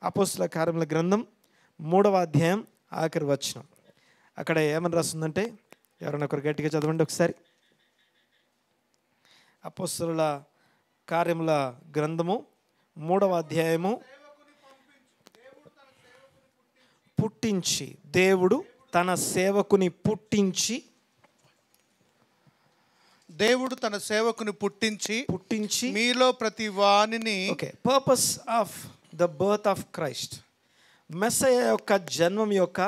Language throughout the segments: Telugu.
అపోస్తల కార్యముల గ్రంథం 3వ అధ్యాయం ఆఖరి వచనం. అక్కడ ఏమని రాస్తుందంటే, ఎవరైనా ఒకరు గట్టిగా చదవండి ఒకసారి. అపోస్తలుల కార్యముల గ్రంథము 3వ అధ్యాయము. పుట్టించి, దేవుడు తన సేవకుని పుట్టించి, దేవుడు తన సేవకుని పుట్టించి మీలో ప్రతి వానిని. Okay, purpose of the birth of Christ, Messiah యొక్క జన్మం యొక్క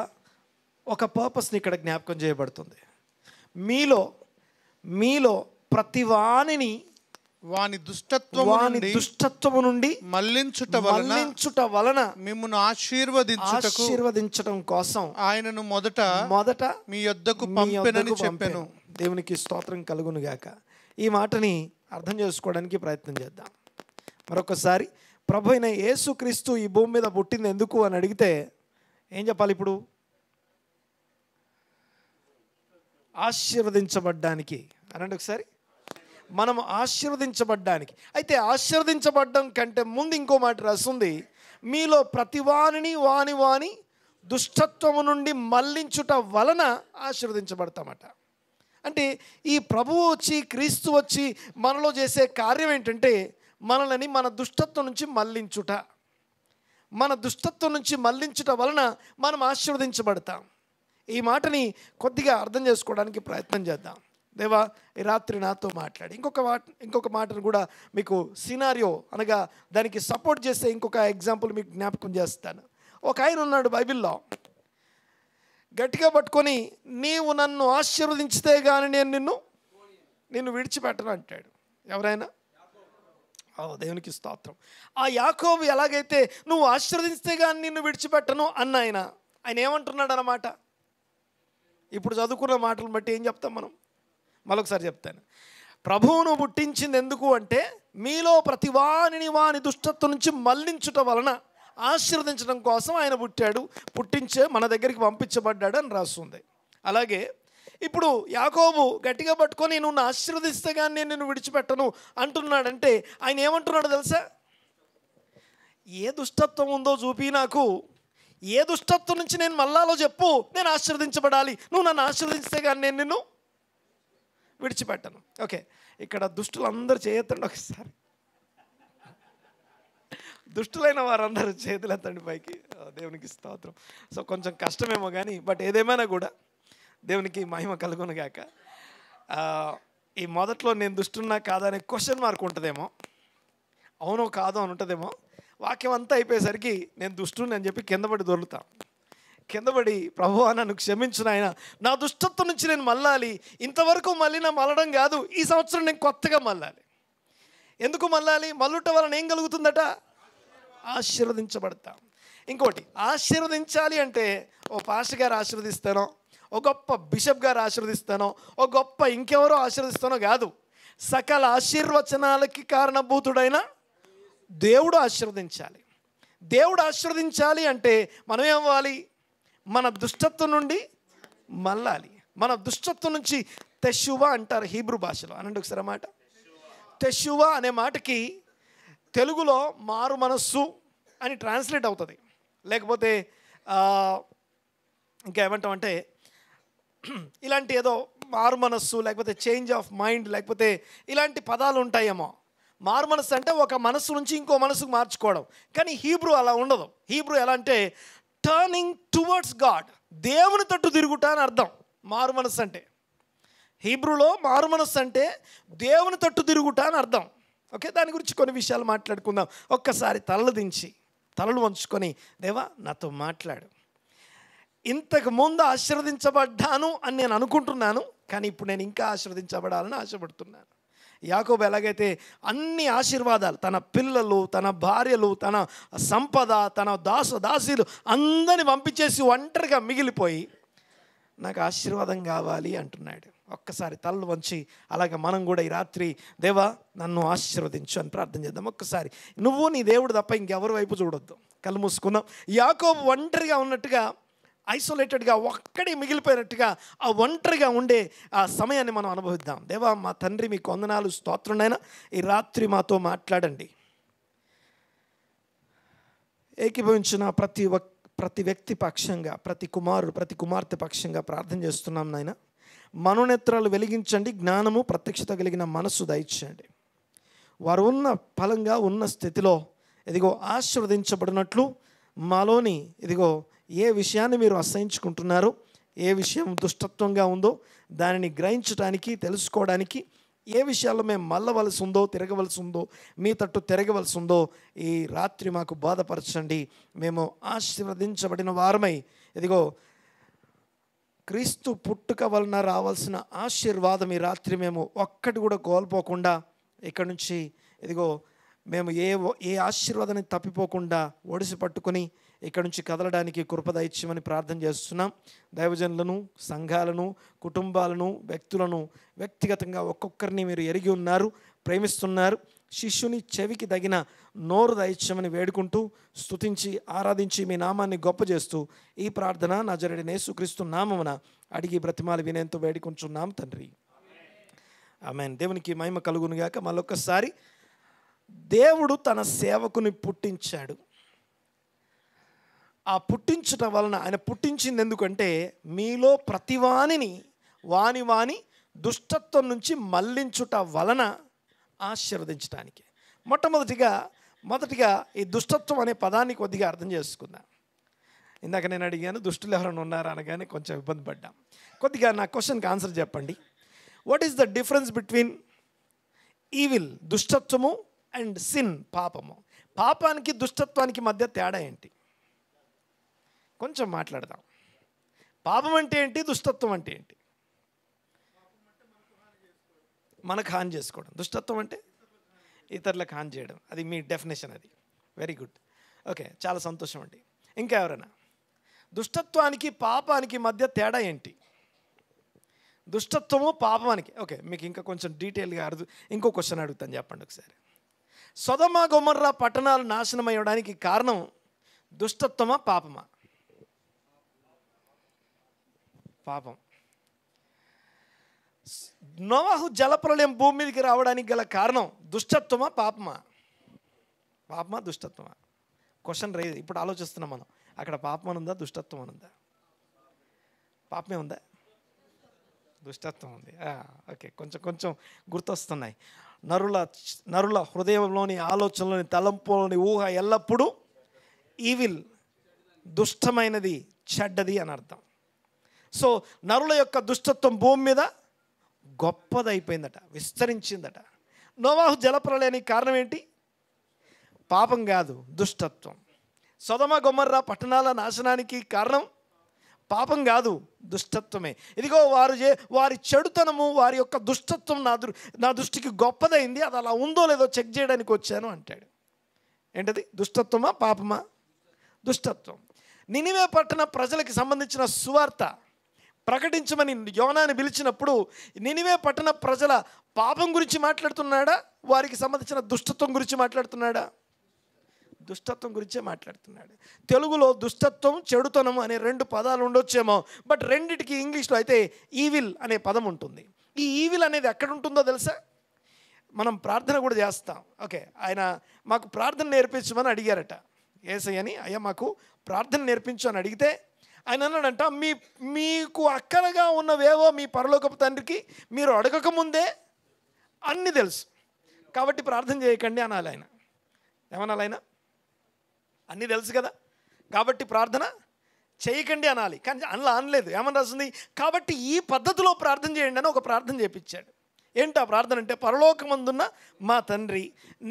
ఒక పర్పస్ని ఇక్కడ జ్ఞాపకం చేయబడుతుంది. మీలో ప్రతి వానిని వాని దుష్టత్వము నుండి మళ్లించుట వలన మిమ్మును ఆశీర్వదించటం కోసం ఆయనను మొదట మీ యొద్దకు పంపెనని చెప్పెను. దేవునికి స్తోత్రం కలుగును గాక. ఈ మాటని అర్థం చేసుకోవడానికి ప్రయత్నం చేద్దాం. మరొకసారి, ప్రభు అయిన యేసుక్రీస్తు ఈ భూమి మీద పుట్టింది ఎందుకు అని అడిగితే ఏం చెప్పాలి? ఇప్పుడు ఆశీర్వదించబడ్డానికి అనండి ఒకసారి. మనం ఆశీర్వదించబడ్డానికి. అయితే ఆశీర్వదించబడ్డం కంటే ముందు ఇంకో మాట రాస్తుంది, మీలో ప్రతి వాని దుష్టత్వము నుండి మళ్లించుట వలన ఆశీర్వదించబడతామట. అంటే ఈ ప్రభువు వచ్చి, క్రీస్తు వచ్చి మనలో చేసే కార్యం ఏంటంటే, మనల్ని మన దుష్టత్వం నుంచి మళ్లించుట. మన దుష్టత్వం నుంచి మళ్లించుట వలన మనం ఆశీర్వదించబడతాం. ఈ మాటని కొద్దిగా అర్థం చేసుకోవడానికి ప్రయత్నం చేద్దాం. దేవా, ఈ రాత్రి నాతో మాట్లాడి ఇంకొక మాటను కూడా మీకు సినారియో అనగా దానికి సపోర్ట్ చేసే ఇంకొక ఎగ్జాంపుల్ మీకు జ్ఞాపకం చేస్తాను. ఒక ఆయన ఉన్నాడు బైబిల్లో, గట్టిగా పట్టుకొని, నీవు నన్ను ఆశీర్వదించితే కానీ నేను నిన్ను విడిచిపెట్టను అంటాడు. ఎవరైనా? దేవునికి స్తోత్రం. ఆ యాకోబు ఎలాగైతే నువ్వు ఆశీర్వదిస్తే కానీ నిన్ను విడిచిపెట్టను అన్న ఆయన ఏమంటున్నాడు అన్నమాట. ఇప్పుడు చదువుకున్న మాటలను బట్టి ఏం చెప్తాం మనం? మరొకసారి చెప్తాను. ప్రభువును పుట్టించింది ఎందుకు అంటే, మీలో ప్రతి వాని దుష్టత్వం నుంచి మళ్లించుట వలన ఆశీర్వదించడం కోసం ఆయన పుట్టించే మన దగ్గరికి పంపించబడ్డాడు అని రాస్తుంది. అలాగే ఇప్పుడు యాకోబు గట్టిగా పట్టుకొని, నువ్వు ఆశీర్వదిస్తే కానీ నేను నిన్ను విడిచిపెట్టను అంటున్నాడంటే ఆయన ఏమంటున్నాడు తెలుసా? ఏ దుష్టత్వం ఉందో చూపి, నాకు ఏ దుష్టత్వం నుంచి నేను మళ్ళాలో చెప్పు, నేను ఆశీర్వదించబడాలి. నువ్వు నన్ను ఆశీర్వదిస్తే కానీ నేను నిన్ను విడిచిపెట్టను. ఓకే, ఇక్కడ దుష్టులందరూ చేయొద్దండి ఒకసారి. దుష్టులైన వారందరూ చేతులెత్తండి పైకి. దేవునికి స్తోత్రం. సో కొంచెం కష్టమేమో కానీ, బట్ ఏదేమైనా కూడా దేవునికి మహిమ కలుగును గాక. ఈ మొదట్లో నేను దుష్టున్నా కాదా అనే క్వశ్చన్ మార్క్ ఉంటుందేమో, అవునో కాదో అని ఉంటుందేమో. వాక్యం అంతా అయిపోయేసరికి నేను దుష్టుని అని చెప్పి కిందపడి దొరుకుతాం. కిందపడి, ప్రభువా నన్ను క్షమించిన ఆయన, నా దుష్టత్వం నుంచి నేను మళ్ళాలి. ఇంతవరకు మళ్ళడం కాదు, ఈ సంవత్సరం నేను కొత్తగా మళ్ళాలి. ఎందుకు మళ్ళాలి? మళ్ళుట వలన ఏం కలుగుతుందట? ఆశీర్వదించబడతాం. ఇంకోటి, ఆశీర్వదించాలి అంటే ఓ పాస్టర్ గారు ఆశీర్వదిస్తానో, ఓ గొప్ప బిషప్ గారు ఆశీర్వదిస్తానో, ఓ గొప్ప ఇంకెవరో ఆశీర్వదిస్తానో కాదు. సకల ఆశీర్వచనాలకి కారణభూతుడైన దేవుడు ఆశీర్వదించాలి. దేవుడు ఆశీర్వదించాలి అంటే మనం ఏమవ్వాలి? మన దుష్టత్వం నుండి మళ్ళాలి. మన దుష్టత్వం నుంచి తెషువా అంటారు హీబ్రూ భాషలో. అనండి ఒకసారి మాట. తెషువా అనే మాటకి తెలుగులో మారు మనస్సు అని ట్రాన్స్లేట్ అవుతుంది. లేకపోతే ఇంకా ఏమంటామంటే, ఇలాంటి ఏదో మారు మనస్సు, లేకపోతే చేంజ్ ఆఫ్ మైండ్, లేకపోతే ఇలాంటి పదాలు ఉంటాయేమో. మారు మనస్సు అంటే ఒక మనస్సు నుంచి ఇంకో మనసుకు మార్చుకోవడం. కానీ హీబ్రూ అలా ఉండదు. హీబ్రూ ఎలా అంటే టర్నింగ్ టువర్డ్స్ గాడ్, దేవుని తట్టు తిరుగుట అని అర్థం. మారు మనస్సు అంటే, హీబ్రూలో మారు మనస్సు అంటే దేవుని తట్టు తిరుగుట అని అర్థం. ఓకే, దాని గురించి కొన్ని విషయాలు మాట్లాడుకుందాం. ఒక్కసారి తలలు వంచుకొని, దేవా నాతో మాట్లాడు. ఇంతకు ముందు ఆశీర్వదించబడ్డాను అని నేను అనుకుంటున్నాను, కానీ ఇప్పుడు నేను ఇంకా ఆశీర్వదించబడాలని ఆశపడుతున్నాను. యాకోబు ఎలాగైతే అన్ని ఆశీర్వాదాలు, తన పిల్లలు, తన భార్యలు, తన సంపద, తన దాసీలు అందరిని పంపించేసి ఒంటరిగా మిగిలిపోయి నాకు ఆశీర్వాదం కావాలి అంటున్నాడు. ఒక్కసారి తలలు వంచి అలాగే మనం కూడా ఈ రాత్రి, దేవా నన్ను ఆశీర్వదించు అని ప్రార్థన చేద్దాం. ఒక్కసారి నువ్వు నీ దేవుడు తప్ప ఇంకెవరి వైపు చూడొద్దు. కళ్ళు మూసుకుందాం. యాకోబు ఒంటరిగా ఉన్నట్టుగా, ఐసోలేటెడ్గా, ఒక్కడే మిగిలిపోయినట్టుగా ఆ ఒంటరిగా ఉండే ఆ సమయాన్ని మనం అనుభవిద్దాం. దేవా మా తండ్రి, మీకు వందనాలు, స్తోత్రం నాయనా. ఈ రాత్రి మాతో మాట్లాడండి. ఏకీభవించిన ప్రతి వ్యక్తి పక్షంగా, ప్రతి కుమారుడు ప్రతి కుమార్తె పక్షంగా ప్రార్థన చేస్తున్నాం నాయన. మనోనేత్రాలు వెలిగించండి, జ్ఞానము ప్రత్యక్షత కలిగిన మనస్సు దయచేయండి. వారు ఉన్న ఫలంగా ఉన్న స్థితిలో ఇదిగో ఆశీర్వదించబడినట్లు మాలోని ఇదిగో ఏ విషయాన్ని మీరు అసహించుకుంటున్నారో, ఏ విషయం దుష్టత్వంగా ఉందో దానిని గ్రహించడానికి, తెలుసుకోవడానికి, ఏ విషయాల్లో మేము మళ్ళవలసి ఉందో, తిరగవలసి ఉందో, మీ తట్టు తిరగవలసి ఉందో ఈ రాత్రి మాకు బాధపరచండి. మేము ఆశీర్వదించబడిన వారమై ఇదిగో క్రీస్తు పుట్టుక వలన రావాల్సిన ఆశీర్వాదం ఈ రాత్రి మేము ఒక్కటి కూడా కోల్పోకుండా ఇక్కడ నుంచి ఇదిగో మేము ఏ ఆశీర్వాదాన్ని తప్పిపోకుండా ఒడిసి పట్టుకొని ఇక్కడ నుంచి కదలడానికి కృప దయచేయమని ప్రార్థన చేస్తున్నాం. దైవజనులను, సంఘాలను, కుటుంబాలను, వ్యక్తులను వ్యక్తిగతంగా ఒక్కొక్కరిని మీరు ఎరిగి ఉన్నారు, ప్రేమిస్తున్నారు. శిష్యుని చెవికి తగిన నోరు దయచేయమని వేడుకుంటూ, స్తుతించి ఆరాధించి మీ నామాన్ని గొప్ప చేస్తూ ఈ ప్రార్థన నజరేయుడైన యేసుక్రీస్తు నామమున అడిగి బ్రతిమాలి వినయంతో వేడుకుంటున్నాం తండ్రి. ఆమేన్. దేవునికి మహిమ కలుగును గాక. మళ్ళొక్కసారి దేవుడు తన సేవకుని పుట్టించాడు. ఆ పుట్టించుట వలన, ఆయన పుట్టించింది ఎందుకంటే మీలో ప్రతివానిని వాని దుష్టత్వం నుంచి మళ్ళించుట వలన ఆశీర్వదించడానికి. మొదటిగా ఈ దుష్టత్వం అనే పదాన్ని కొద్దిగా అర్థం చేసుకుందాం. ఇందాక నేను అడిగాను దుష్టులు ఎవరైనా ఉన్నారా అనగానే కొంచెం ఇబ్బంది పడ్డాం. కొద్దిగా నా క్వశ్చన్కి ఆన్సర్ చెప్పండి. What is the difference between evil దుష్టత్వము అండ్ సిన్ పాపము? పాపానికి దుష్టత్వానికి మధ్య తేడా ఏంటి? కొంచెం మాట్లాడదాం. పాపం అంటే ఏంటి, దుష్టత్వం అంటే ఏంటి? మనకు హాని చేసుకోవడం. దుష్టత్వం అంటే ఇతరులకు హాని చేయడం. అది మీ డెఫినేషన్. అది వెరీ గుడ్. ఓకే, చాలా సంతోషం అండి. ఇంకా ఎవరైనా? దుష్టత్వానికి పాపానికి మధ్య తేడా ఏంటి? దుష్టత్వము పాపానికి. ఓకే, మీకు ఇంకా కొంచెం డీటెయిల్గా ఇంకో క్వశ్చన్ అడుగుతాను, చెప్పండి ఒకసారి. సొదొమ గొమొర్రా పట్టణాలు నాశనం అయ్యడానికి కారణం దుష్టత్వమా పాపమా? పాపం. నోవాహు జలప్రలయం భూమి మీదకి రావడానికి గల కారణం దుష్టత్వమా పాపమా? పాపమా దుష్టత్వమా? Question raise. ఇప్పుడు ఆలోచిస్తున్నాం మనం, అక్కడ పాపం ఉందా దుష్టత్వం ఉందా? పాపమే ఉందా? దుష్టత్వం ఉంది. ఓకే, కొంచెం గుర్తొస్తున్నాయి. నరుల హృదయంలోని, ఆలోచనలోని, తలంపులోని ఊహ ఎల్లప్పుడూ ఈవిల్, దుష్టమైనది, చెడ్డది అని అర్థం. సో నరుల యొక్క దుష్టత్వం భూమి మీద గొప్పదైపోయిందట, విస్తరించిందట. నోవాహు జలప్రలయానికి కారణం ఏంటి? పాపం కాదు, దుష్టత్వం. సొదొమ గొమొర్రా పట్టణాల నాశనానికి కారణం పాపం కాదు, దుష్టత్వమే. ఇదిగో వారి చెడుతనము, వారి యొక్క దుష్టత్వం నా దృష్టికి గొప్పదైంది, అది అలా ఉందో లేదో చెక్ చేయడానికి వచ్చాను అంటాడు. ఏంటది? దుష్టత్వమా పాపమా? దుష్టత్వం. నినివే పట్టణ ప్రజలకు సంబంధించిన సువార్త ప్రకటించమని యోనాని పిలిచినప్పుడు నినివే పట్టణ ప్రజల పాపం గురించి మాట్లాడుతున్నాడా, వారికి సంబంధించిన దుష్టత్వం గురించి మాట్లాడుతున్నాడా? దుష్టత్వం గురించే మాట్లాడుతున్నాడు. తెలుగులో దుష్టత్వం, చెడుతనం అనే రెండు పదాలు ఉండొచ్చేమో, బట్ రెండిటికి ఇంగ్లీష్లో అయితే ఈవిల్ అనే పదం ఉంటుంది. ఈ ఈవిల్ అనేది ఎక్కడ ఉంటుందో తెలుసా? మనం ప్రార్థన కూడా చేస్తాం. ఓకే, ఆయన మాకు ప్రార్థన నేర్పించమని అడిగారట యేసయ్యని. అయ్యా మాకు ప్రార్థన నేర్పించు అని అడిగితే ఆయన అన్నాడంట, మీకు అక్కడగా ఉన్నవేవో మీ పరలోకపు తండ్రికి మీరు అడగకముందే అన్నీ తెలుసు, కాబట్టి ప్రార్థన చేయకండి అనాలి ఆయన. ఏమనాలి ఆయన? అన్నీ తెలుసు కదా, కాబట్టి ప్రార్థన చేయకండి అనాలి. కానీ అందులో అనలేదు. ఏమని రాస్తుంది? కాబట్టి ఈ పద్ధతిలో ప్రార్థన చేయండి అని ఒక ప్రార్థన చేయించాడు. ఏంటి ఆ ప్రార్థన అంటే, పరలోకమందున్న మా తండ్రి,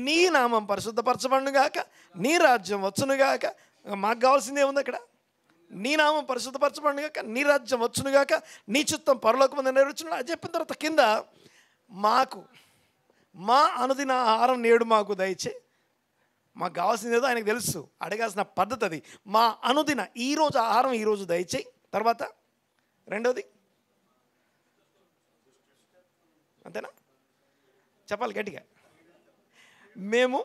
నీ నామం పరిశుద్ధపరచబడునుగాక, నీ రాజ్యం వచ్చునుగాక. మాకు కావాల్సిందే ఉంది అక్కడ. నీ నామం పరిశుద్ధపరచబడునుగాక, నీ రాజ్యం వచ్చునుగాక, నీ చిత్తం పరలోకమందు నెరవేర్చును. అది చెప్పిన తర్వాత కింద మా అనుదిన ఆహారం నేడు మాకు దయచే. మాకు కావాల్సింది ఏదో ఆయనకు తెలుసు, అడగాల్సిన పద్ధతి అది. మా అనుదిన ఈరోజు ఆహారం ఈరోజు దయచేయి. తర్వాత రెండోది అంతేనా? చెప్పాలి గట్టిగా. మేము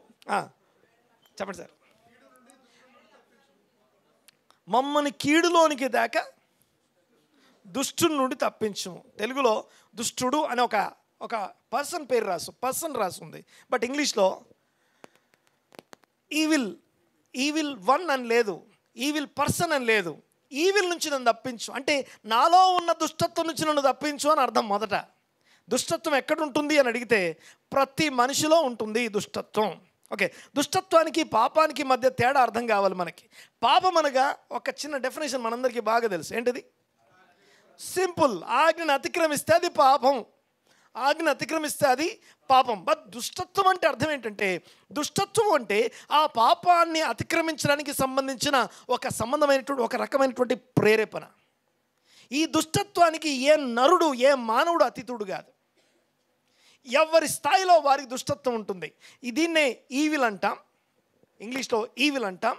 చెప్పండి సార్. మమ్మల్ని కీడులోనికి దాకా దుష్టుడి నుండి తప్పించము. తెలుగులో దుష్టుడు అని ఒక పర్సన్ పేరు పర్సన్ రాసి ఉంది, బట్ ఇంగ్లీష్లో ఈవిల్ ఈవిల్ వన్ అని లేదు, ఈవిల్ పర్సన్ అని లేదు. ఈవిల్ నుంచి నన్ను తప్పించు అంటే నాలో ఉన్న దుష్టత్వం నుంచి నన్ను తప్పించు అని అర్థం. మొదట దుష్టత్వం ఎక్కడ ఉంటుంది అని అడిగితే ప్రతి మనిషిలో ఉంటుంది ఈ దుష్టత్వం. ఓకే, దుష్టత్వానికి పాపానికి మధ్య తేడా అర్థం కావాలి మనకి. పాపం అనగా ఒక చిన్న డెఫినేషన్ మనందరికీ బాగా తెలుసు. ఏంటిది? సింపుల్. ఆజ్ఞను అతిక్రమిస్తే అది పాపం, ఆజ్ఞను అతిక్రమిస్తే అది పాపం. బట్ దుష్టత్వం అంటే అర్థం ఏంటంటే, దుష్టత్వం అంటే ఆ పాపాన్ని అతిక్రమించడానికి సంబంధించిన ఒక సంబంధమైనటువంటి ఒక రకమైనటువంటి ప్రేరేపణ. ఈ దుష్టత్వానికి ఏ నరుడు ఏ మానవుడు అతీతుడు కాదు. ఎవరి స్థాయిలో వారికి దుష్టత్వం ఉంటుంది. దీన్నే ఈవిల్ అంటాం, ఇంగ్లీష్లో ఈవిల్ అంటాం,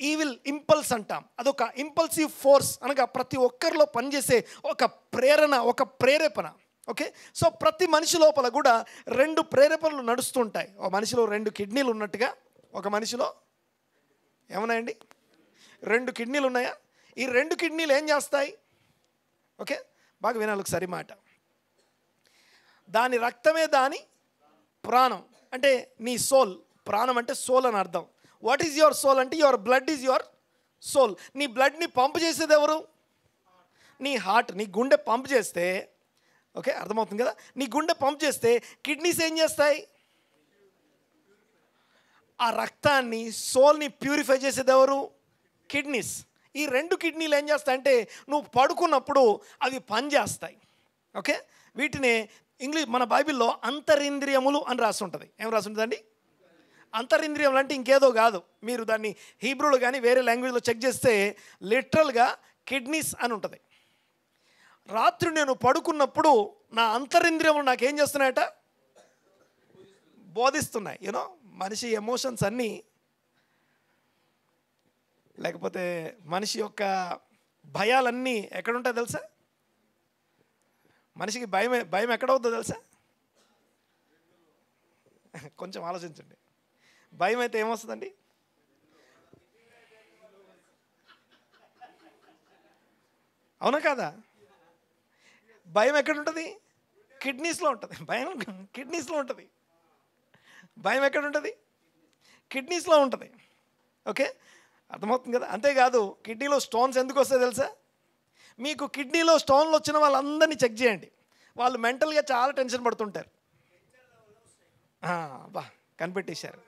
ఈవిల్ ఇంపల్స్ అంటాం. అదొక ఇంపల్సివ్ ఫోర్స్ అనగా ప్రతి ఒక్కరిలో పనిచేసే ఒక ప్రేరణ, ఒక ప్రేరేపణ. ఓకే, సో ప్రతి మనిషి లోపల కూడా 2 ప్రేరేపణలు నడుస్తుంటాయి. ఒక మనిషిలో 2 కిడ్నీలు ఉన్నట్టుగా ఒక మనిషిలో ఏమున్నాయండి? 2 కిడ్నీలు ఉన్నాయా? ఈ 2 కిడ్నీలు ఏం చేస్తాయి? ఓకే, బాగా వినాలి ఒకసారి మాట. దాని రక్తమే దాని ప్రాణం. అంటే నీ సోల్, ప్రాణం అంటే సోల్ అని అర్థం. వాట్ ఈజ్ యువర్ సోల్ అంటే your blood is your soul. నీ బ్లడ్ని పంప్ చేసేది ఎవరు? నీ హార్ట్, నీ గుండె పంప్ చేస్తే, ఓకే అర్థమవుతుంది కదా, నీ గుండె పంప్ చేస్తే కిడ్నీస్ ఏం చేస్తాయి? ఆ రక్తాన్ని, సోల్ని ప్యూరిఫై చేసేది ఎవరు? కిడ్నీస్. ఈ 2 కిడ్నీలు ఏం చేస్తాయంటే నువ్వు పడుకున్నప్పుడు అవి పనిచేస్తాయి. ఓకే, వీటిని మన బైబిల్లో అంతరింద్రియములు అని రాసి ఉంటుంది. ఏం రాసి ఉంటుందండి? అంతరింద్రియములు అంటే ఇంకేదో కాదు. మీరు దాన్ని హీబ్రూలో కానీ వేరే లాంగ్వేజ్లో చెక్ చేస్తే లిటరల్గా కిడ్నీస్ అని ఉంటుంది. రాత్రి నేను పడుకున్నప్పుడు నా అంతరింద్రియములు నాకేం చేస్తున్నాయట? బోధిస్తున్నాయి. యూనో, మనిషి ఎమోషన్స్ అన్నీ, లేకపోతే మనిషి యొక్క భయాలన్నీ ఎక్కడుంటాయి తెలుసా? మనిషికి భయం ఎక్కడవుతుందో తెలుసా? కొంచెం ఆలోచించండి. భయం అయితే ఏమొస్తుందండి? అవునా కాదా? భయం ఎక్కడుంటుంది? కిడ్నీస్లో ఉంటుంది. భయం కిడ్నీస్లో ఉంటుంది. భయం ఎక్కడుంటుంది? కిడ్నీస్లో ఉంటుంది. ఓకే, అర్థమవుతుంది కదా. అంతేకాదు, కిడ్నీలో స్టోన్స్ ఎందుకు వస్తాయి తెలుసా? మీకు కిడ్నీలో స్టోన్లు వచ్చిన వాళ్ళందరినీ చెక్ చేయండి. వాళ్ళు మెంటల్గా చాలా టెన్షన్ పడుతుంటారు. బా కనిపెట్టేశారు.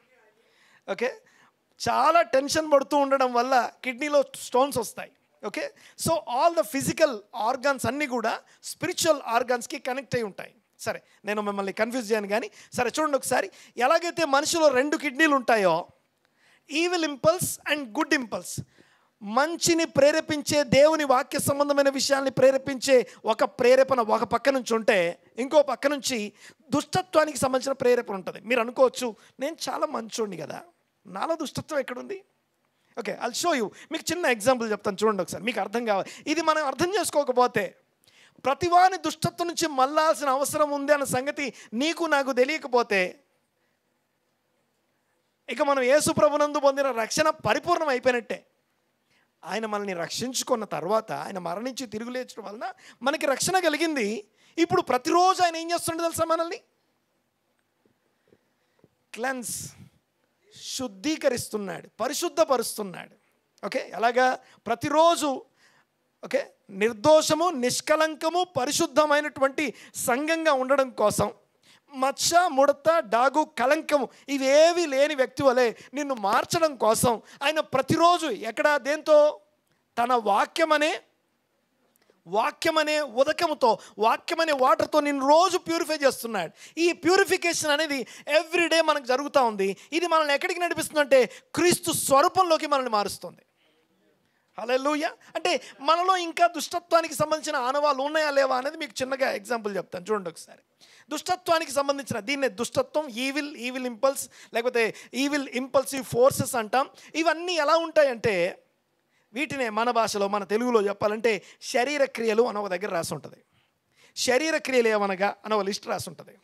ఓకే, చాలా టెన్షన్ పడుతూ ఉండడం వల్ల కిడ్నీలో స్టోన్స్ వస్తాయి. Okay, so all the physical organs అన్నీ కూడా స్పిరిచువల్ ఆర్గాన్స్కి కనెక్ట్ అయి ఉంటాయి. సరే, నేను మిమ్మల్ని కన్ఫ్యూజ్ చేయను కానీ, సరే చూడండి ఒకసారి. ఎలాగైతే మనిషిలో 2 కిడ్నీలు ఉంటాయో, evil impulse and good impulse, మంచిని ప్రేరేపించే దేవుని వాక్య సంబంధమైన విషయాల్ని ప్రేరేపించే ఒక ప్రేరేపణ ఒక పక్క నుంచి ఉంటే, ఇంకో పక్క నుంచి దుష్టత్వానికి సంబంధించిన ప్రేరేపణ ఉంటుంది. మీరు అనుకోవచ్చు, నేను చాలా మంచోడిని కదా, నాలో దుష్టత్వం ఎక్కడుంది? Okay, I'll show you. మీకు చిన్న ఎగ్జాంపుల్ చెప్తాను, చూడండి ఒకసారి, మీకు అర్థం కావాలి. ఇది మనం అర్థం చేసుకోకపోతే, ప్రతివాని దుష్టత్వం నుంచి మళ్ళాల్సిన అవసరం ఉంది అన్న సంగతి నీకు నాకు తెలియకపోతే, ఇక మనం యేసు ప్రభునందు పొందిన రక్షణ పరిపూర్ణం అయిపోయినట్టే. ఆయన మనల్ని రక్షించుకున్న తర్వాత, ఆయన మరణించి తిరిగి లేచడం వలన మనకి రక్షణ కలిగింది. ఇప్పుడు ప్రతిరోజు ఆయన ఏం చేస్తుండే తెలుసా? మనల్ని క్లెన్స్, శుద్ధీకరిస్తున్నాడు, పరిశుద్ధపరుస్తున్నాడు. ఓకే, ఎలాగా? ప్రతిరోజు ఓకే, నిర్దోషము, నిష్కలంకము, పరిశుద్ధమైనటువంటి సంఘంగా ఉండడం కోసం మచ్చ, ముడత, డాగు, కలంకము ఇవేవి లేని వ్యక్తి వలె నిన్ను మార్చడం కోసం ఆయన ప్రతిరోజు ఎక్కడ, దేంతో? తన వాక్యమనే ఉదకముతో, వాక్యమనే వాటర్తో నిన్ను రోజు ప్యూరిఫై చేస్తున్నాడు. ఈ ప్యూరిఫికేషన్ అనేది ఎవ్రీడే మనకు జరుగుతూ ఉంది. ఇది మనల్ని ఎక్కడికి నడిపిస్తుందంటే క్రీస్తు స్వరూపంలోకి మనల్ని మారుస్తుంది. హల్లెలూయా. అంటే మనలో ఇంకా దుష్టత్వానికి సంబంధించిన ఆనవాళ్ళు ఉన్నాయా లేవా అనేది మీకు చిన్నగా ఎగ్జాంపుల్ చెప్తాను, చూడండి ఒకసారి. దుష్టత్వానికి సంబంధించిన, దీన్నే దుష్టత్వం, ఈవిల్ ఇంపల్స్, లేకపోతే ఈవిల్ ఇంపల్సివ్ ఫోర్సెస్ అంటాం. ఇవన్నీ ఎలా ఉంటాయంటే, వీటినే మన భాషలో, మన తెలుగులో చెప్పాలంటే శరీర క్రియలు అని ఒక దగ్గర రాసి ఉంటుంది. శరీర క్రియలు ఏమనగా అని ఒక లిస్ట్ రాసి ఉంటుంది.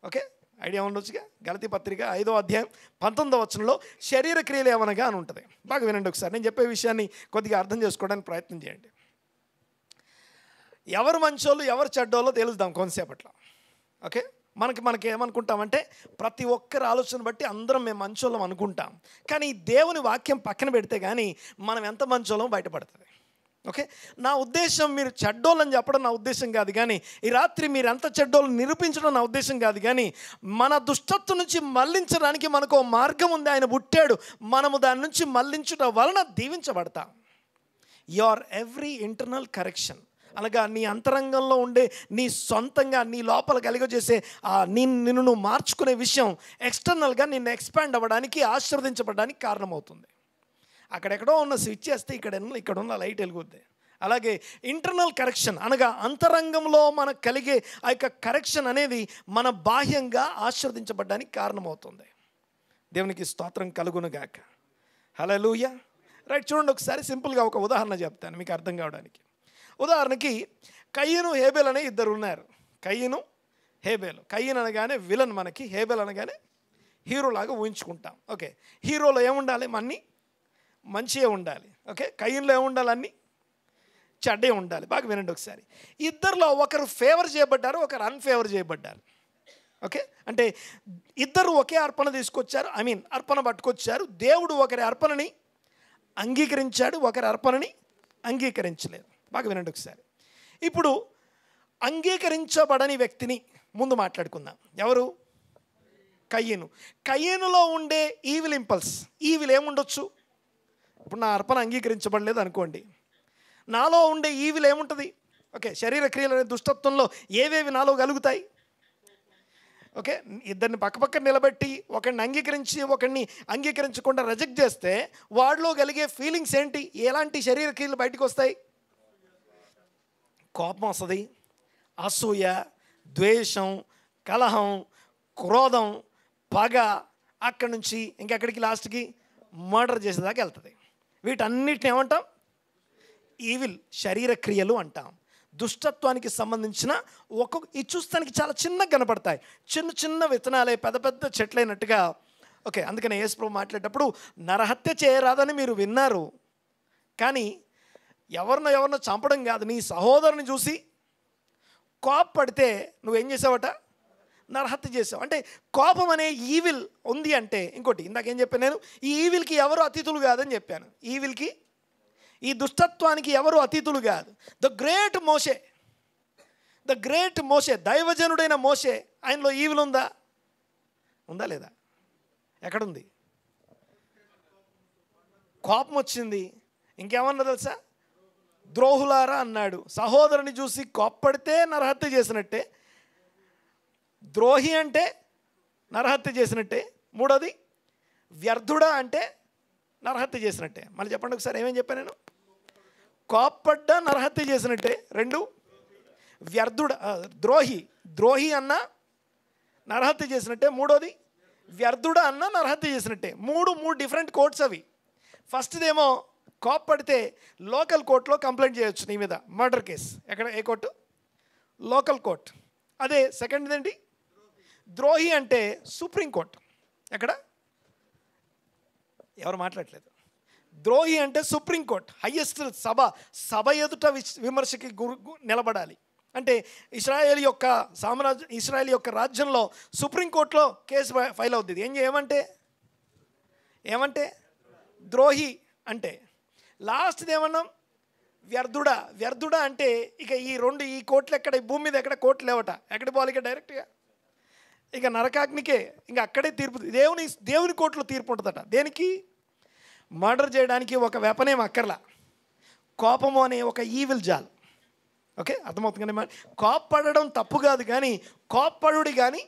ఓకే, ఐడియా ఉండొచ్చుగా. గలతీ పత్రిక 5వ అధ్యాయం 19వ వచనంలో శరీర క్రియలు ఏమనగా అని ఉంటుంది. బాగా వినండి ఒకసారి, నేను చెప్పే విషయాన్ని కొద్దిగా అర్థం చేసుకోవడానికి ప్రయత్నం చేయండి. ఎవరు మంచోళ్ళు ఎవరు చెడ్డోళ్ళో తెలుద్దాం కొంతసేపట్లో. ఓకే, మనకి ఏమనుకుంటామంటే ప్రతి ఒక్కరి ఆలోచన బట్టి అందరం మేము మంచోళ్ళం అనుకుంటాం. కానీ దేవుని వాక్యం పక్కన పెడితే కానీ మనం ఎంత మంచోళ్ళం బయటపడుతుంది. ఓకే, నా ఉద్దేశం మీరు చెడ్డోళ్ళని చెప్పడం నా ఉద్దేశం కాదు, కానీ ఈ రాత్రి మీరు ఎంత చెడ్డోళ్ళని నిరూపించడం నా ఉద్దేశం కాదు, కానీ మన దుష్టత్వం నుంచి మళ్లించడానికి మనకు ఓ మార్గం ఉంది. ఆయన పుట్టాడు, మనము దాని నుంచి మళ్లించుట వలన దీవించబడతాం. యువర్ ఎవ్రీ ఇంటర్నల్ కరెక్షన్ అనగా నీ అంతరంగంలో ఉండే నీ సొంతంగా నీ లోపల కలిగజేసే నిన్ను నువ్వు మార్చుకునే విషయం ఎక్స్టర్నల్గా నిన్ను ఎక్స్పాండ్ అవ్వడానికి, ఆశీర్వదించబడడానికి కారణమవుతుంది. అక్కడెక్కడో ఉన్న స్విచ్ చేస్తే ఇక్కడ ఉన్న లైట్ వెలుగుద్ది. అలాగే ఇంటర్నల్ కరెక్షన్ అనగా అంతరంగంలో మనకు కలిగే ఆ యొక్క కరెక్షన్ అనేది మన బాహ్యంగా ఆశీర్వదించబడడానికి కారణమవుతుంది. దేవునికి స్తోత్రం కలుగునుగాక. హల్లెలూయా. రైట్, చూడండి ఒకసారి సింపుల్గా ఒక ఉదాహరణ చెప్తాను మీకు అర్థం కావడానికి. ఉదాహరణకి కయ్యను హేబేల్ అనే ఇద్దరు ఉన్నారు. కయ్యను హేబేలు. కయ్యను అనగానే విలన్, మనకి హేబేల్ అనగానే హీరోలాగా ఊహించుకుంటాం. ఓకే, హీరోలో ఏముండాలి? అన్నీ మంచిగా ఉండాలి. ఓకే, కయ్యనులో ఏముండాలి? అన్నీ చెడ్డే ఉండాలి. బాగా వినండి ఒకసారి. ఇద్దరిలో ఒకరు ఫేవర్ చేయబడ్డారు, ఒకరు అన్ఫేవర్ చేయబడ్డారు. ఓకే, అంటే ఇద్దరు ఒకే అర్పణ తీసుకొచ్చారు, అర్పణ పట్టుకొచ్చారు. దేవుడు ఒకరి అర్పణని అంగీకరించాడు, ఒకరి అర్పణని అంగీకరించలేదు. బాగా వినండి ఒకసారి. ఇప్పుడు అంగీకరించబడని వ్యక్తిని ముందు మాట్లాడుకుందాం. ఎవరు? కయ్యను. కయ్యనులో ఉండే ఈవిల్ ఇంపల్స్, ఈవిల్ ఏముండొచ్చు? ఇప్పుడు నా అర్పణ అంగీకరించబడలేదు అనుకోండి, నాలో ఉండే ఈవిల్ ఏముంటుంది? ఓకే, శరీర క్రియలు అనే దుష్టత్వంలో ఏవేవి నాలో కలుగుతాయి? ఓకే, ఇద్దరిని పక్కపక్కన నిలబెట్టి ఒకరిని అంగీకరించి ఒకరిని అంగీకరించకుండా రిజెక్ట్ చేస్తే వాడిలో కలిగే ఫీలింగ్స్ ఏంటి? ఎలాంటి శరీర క్రియలు బయటకు వస్తాయి? కోపం వస్తుంది, అసూయ, ద్వేషం, కలహం, క్రోధం, పగ, అక్కడి నుంచి ఇంకెక్కడికి లాస్ట్కి మర్డర్ చేసేదాకా వెళ్తుంది. వీటన్నిటిని ఏమంటాం? ఈవిల్, శరీర క్రియలు అంటాం. దుష్టత్వానికి సంబంధించిన ఇది చూస్తానికి చాలా చిన్నగా కనపడతాయి, చిన్న చిన్న విత్తనాలే పెద్ద పెద్ద చెట్లైనట్టుగా. ఓకే, అందుకని యేసు ప్రభు మాట్లాడేటప్పుడు నరహత్య చేయరాదని మీరు విన్నారు, కానీ ఎవరినో చంపడం కాదు, నీ సహోదరుని చూసి కోపపడితే నువ్వేం చేసావట? నరహత్య చేసావు. అంటే కోపం అనే ఈవిల్ ఉంది. అంటే ఇంకోటి ఇందాకేం చెప్పాను నేను, ఈ ఈవిల్కి ఎవరు అతిథులు కాదని చెప్పాను. ఈవిల్కి, ఈ దుష్టత్వానికి ఎవరు అతిథులు కాదు. ద గ్రేట్ మోషే, దైవజనుడైన మోషే, ఆయనలో ఈవిల్ ఉందా? లేదా? ఎక్కడుంది? కోపం వచ్చింది. ఇంకేమన్నా తెలుసా? ద్రోహులారా అన్నాడు. సహోదరుని చూసి కోప్పడితే నరహత్య చేసినట్టే, ద్రోహి అంటే నరహత్య చేసినట్టే. మూడోది వ్యర్థుడా అంటే నరహత్య చేసినట్టే. మళ్ళీ చెప్పండి ఒకసారి, ఏమేం చెప్పాను నేను? కోప్పడ్డా నరహత్య చేసినట్టే. రెండు, వ్యర్థుడా, ద్రోహి అన్న నరహత్య చేసినట్టే. మూడోది వ్యర్థుడా అన్న నరహత్య చేసినట్టే. మూడు డిఫరెంట్ కోర్ట్స్ అవి. ఫస్ట్దేమో కోప్పడితే లోకల్ కోర్టులో కంప్లైంట్ చేయొచ్చు నీ మీద, మర్డర్ కేసు. ఎక్కడ? ఏ కోర్టు? Local court. అదే సెకండ్ ఏంటి? ద్రోహి అంటే సుప్రీంకోర్టు. ఎక్కడ? ఎవరు మాట్లాడలేదు. ద్రోహి అంటే సుప్రీంకోర్టు, హయ్యెస్ట్ సభ ఎదుట విమర్శకి నిలబడాలి. అంటే ఇస్రాయేల్ యొక్క రాజ్యంలో సుప్రీంకోర్టులో కేసు ఫైల్ అవుతుంది. ఏమంటే ద్రోహి అంటే. లాస్ట్ది ఏమన్నాం? వ్యర్థుడా అంటే ఇక ఈ కోట్లు ఎక్కడ, ఈ భూమి మీద ఎక్కడ కోట్లు లేవట, ఎక్కడ పోవాలి? ఇక డైరెక్ట్గా ఇక నరకాగ్నికే, ఇంకా అక్కడే తీర్పు. దేవుని కోర్టులో తీర్పు ఉంటుందట. దేనికి? మర్డర్ చేయడానికి ఒక వెపనేం అక్కర్లా, కోపము అనే ఒక ఈవిల్ జాల్. ఓకే, అర్థమవుతుంది. కోప్పడడం తప్పు కాదు, కానీ కోప్పడుడి కానీ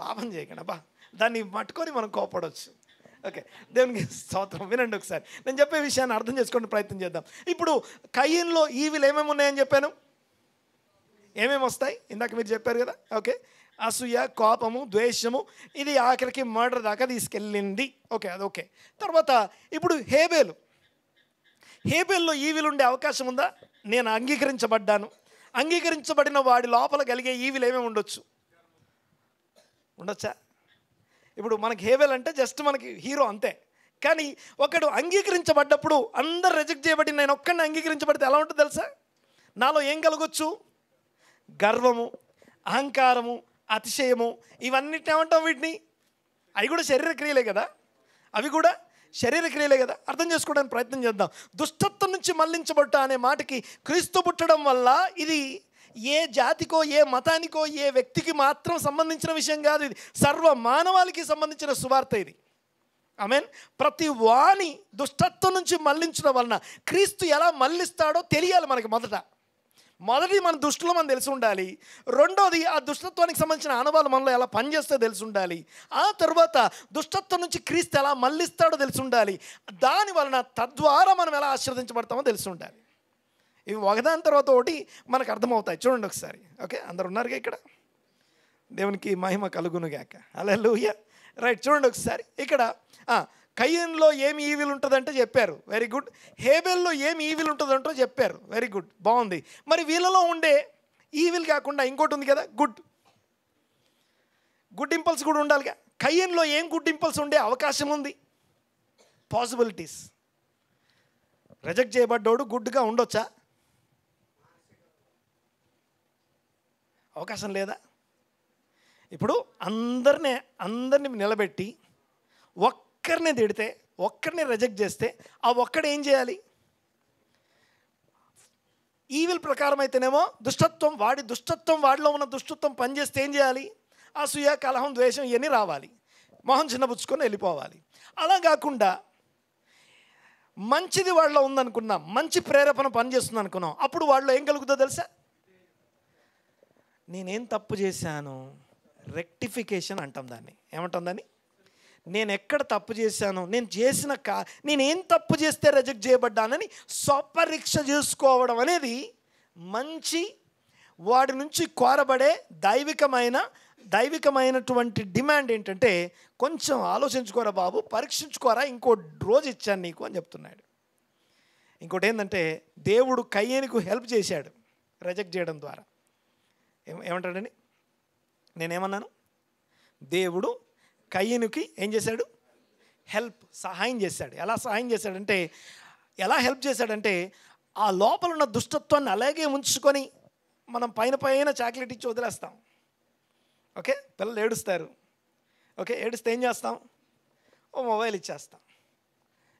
పాపం చేయకండి. అబ్బా, దాన్ని పట్టుకొని మనం కోప్పడవచ్చు. ఓకే, దేవునికి స్తోత్రం. వినండి ఒకసారి, నేను చెప్పే విషయాన్ని అర్థం చేసుకోండి, ప్రయత్నం చేద్దాం. ఇప్పుడు కయ్యనులో ఈవిల్ ఏమేమి ఉన్నాయని చెప్పాను, ఏమేమి వస్తాయి ఇందాక మీరు చెప్పారు కదా. ఓకే, అసూయ, కోపము, ద్వేషము, ఇది ఆఖరికి మర్డర్ దాకా తీసుకెళ్ళింది. ఓకే, అది ఓకే. తర్వాత ఇప్పుడు హేబేల్లో ఈవిల్ ఉండే అవకాశం ఉందా? నేను అంగీకరించబడిన వాడి లోపల కలిగే ఈవిల్ ఏమేమి ఉండొచ్చా? ఇప్పుడు మనకి హేబేల్ అంటే జస్ట్ మనకి హీరో అంతే, కానీ ఒకడు అంగీకరించబడ్డప్పుడు, అందరు రిజెక్ట్ చేయబడి నేను ఒక్కడిని అంగీకరించబడితే ఎలా ఉంటుంది తెలుసా? నాలో ఏం కలగొచ్చు? గర్వము, అహంకారము, అతిశయము, ఇవన్నిటిని ఏమంటాం వీటిని? అవి కూడా శరీర క్రియలే కదా, అవి కూడా శరీర క్రియలే కదా. అర్థం చేసుకోవడానికి ప్రయత్నం చేద్దాం. దుష్టత్వం నుంచి మళ్లించబట్ట అనే మాటకి క్రీస్తు పుట్టడం వల్ల ఇది ఏ జాతికో ఏ మతానికో ఏ వ్యక్తికి మాత్రం సంబంధించిన విషయం కాదు, ఇది సర్వ మానవాళికి సంబంధించిన సువార్త ఇది. ఆమేన్. ప్రతి వాణి దుష్టత్వం నుంచి మళ్లించడం వలన క్రీస్తు ఎలా మళ్లిస్తాడో తెలియాలి మనకి. మొదటి మన దృష్టిలో మనం తెలిసి ఉండాలి. రెండోది ఆ దుష్టత్వానికి సంబంధించిన ఆనవాళ్ళు మనలో ఎలా పనిచేస్తే తెలిసి ఉండాలి. ఆ తర్వాత దుష్టత్వం నుంచి క్రీస్తు ఎలా మళ్లిస్తాడో తెలిసి ఉండాలి. దాని వలన తద్వారా మనం ఎలా ఆశీర్వదించబడతామో తెలిసి ఉండాలి. ఇవి ఒకదాని తర్వాత ఒకటి మనకు అర్థమవుతాయి. చూడండి ఒకసారి. ఓకే, అందరు ఉన్నారుగా ఇక్కడ? దేవునికి మహిమ కలుగునుగాక. హల్లెలూయా. రైట్, చూడండి ఒకసారి. ఇక్కడ కయ్యన్లో ఏమి ఈవిల్ ఉంటుందంటే చెప్పారు, వెరీ గుడ్. హేబెల్లో ఏమి ఈవిల్ ఉంటుందంటో చెప్పారు, వెరీ గుడ్, బాగుంది. మరి వీళ్ళలో ఉండే ఈవిల్ కాకుండా ఇంకోటి ఉంది కదా, గుడ్ ఇంపల్స్ కూడా ఉండాలిగా. కయ్యన్లో ఏం గుడ్ ఇంపల్స్ ఉండే అవకాశం ఉంది? పాసిబిలిటీస్. రిజెక్ట్ చేయబడ్డోడు గుడ్గా ఉండొచ్చా? అవకాశం లేదా? ఇప్పుడు అందరినీ నిలబెట్టి ఒక్కరిని తిడితే, ఒక్కరిని రిజెక్ట్ చేస్తే ఆ ఒక్కడు ఏం చేయాలి? ఈవిల్ ప్రకారం అయితేనేమో దుష్టత్వం వాడిలో ఉన్న దుష్టత్వం పనిచేస్తే ఏం చేయాలి? అసూయ, కలహం, ద్వేషం ఇవన్నీ రావాలి, మొహం చిన్నపుచ్చుకొని వెళ్ళిపోవాలి. అలా కాకుండా మంచిది వాళ్ళలో ఉందనుకున్నాం, మంచి ప్రేరేపణ పనిచేస్తుంది అనుకున్నాం, అప్పుడు వాళ్ళలో ఏం కలుగుతుందో తెలుసా? నేనేం తప్పు చేశాను, రెక్టిఫికేషన్ అంటాం దాన్ని. ఏమంటాం దాన్ని? నేను ఎక్కడ తప్పు చేశాను, నేనేం తప్పు చేస్తే రిజెక్ట్ చేయబడ్డానని స్వపరీక్ష చేసుకోవడం అనేది మంచి వాడి నుంచి కోరబడే దైవికమైనటువంటి డిమాండ్ ఏంటంటే, కొంచెం ఆలోచించుకోరా బాబు, పరీక్షించుకోరా, ఇంకో రోజు ఇచ్చాను నీకు అని చెప్తున్నాడు. ఇంకోటి ఏంటంటే, దేవుడు కయ్యేనుకు హెల్ప్ చేశాడు రిజెక్ట్ చేయడం ద్వారా. ఏమంటాడండి? నేనేమన్నాను? దేవుడు కయ్యనుకి ఏం చేశాడు? సహాయం చేశాడు. ఎలా సహాయం చేశాడంటే, ఎలా హెల్ప్ చేశాడంటే, ఆ లోపల ఉన్న దుష్టత్వాన్ని అలాగే ఉంచుకొని మనం పైన చాక్లెట్ ఇచ్చి వదిలేస్తాం. ఓకే, పిల్లలు ఏడుస్తారు. ఓకే, ఏడుస్తే ఏం చేస్తాం? ఓ మొబైల్ ఇచ్చేస్తాం,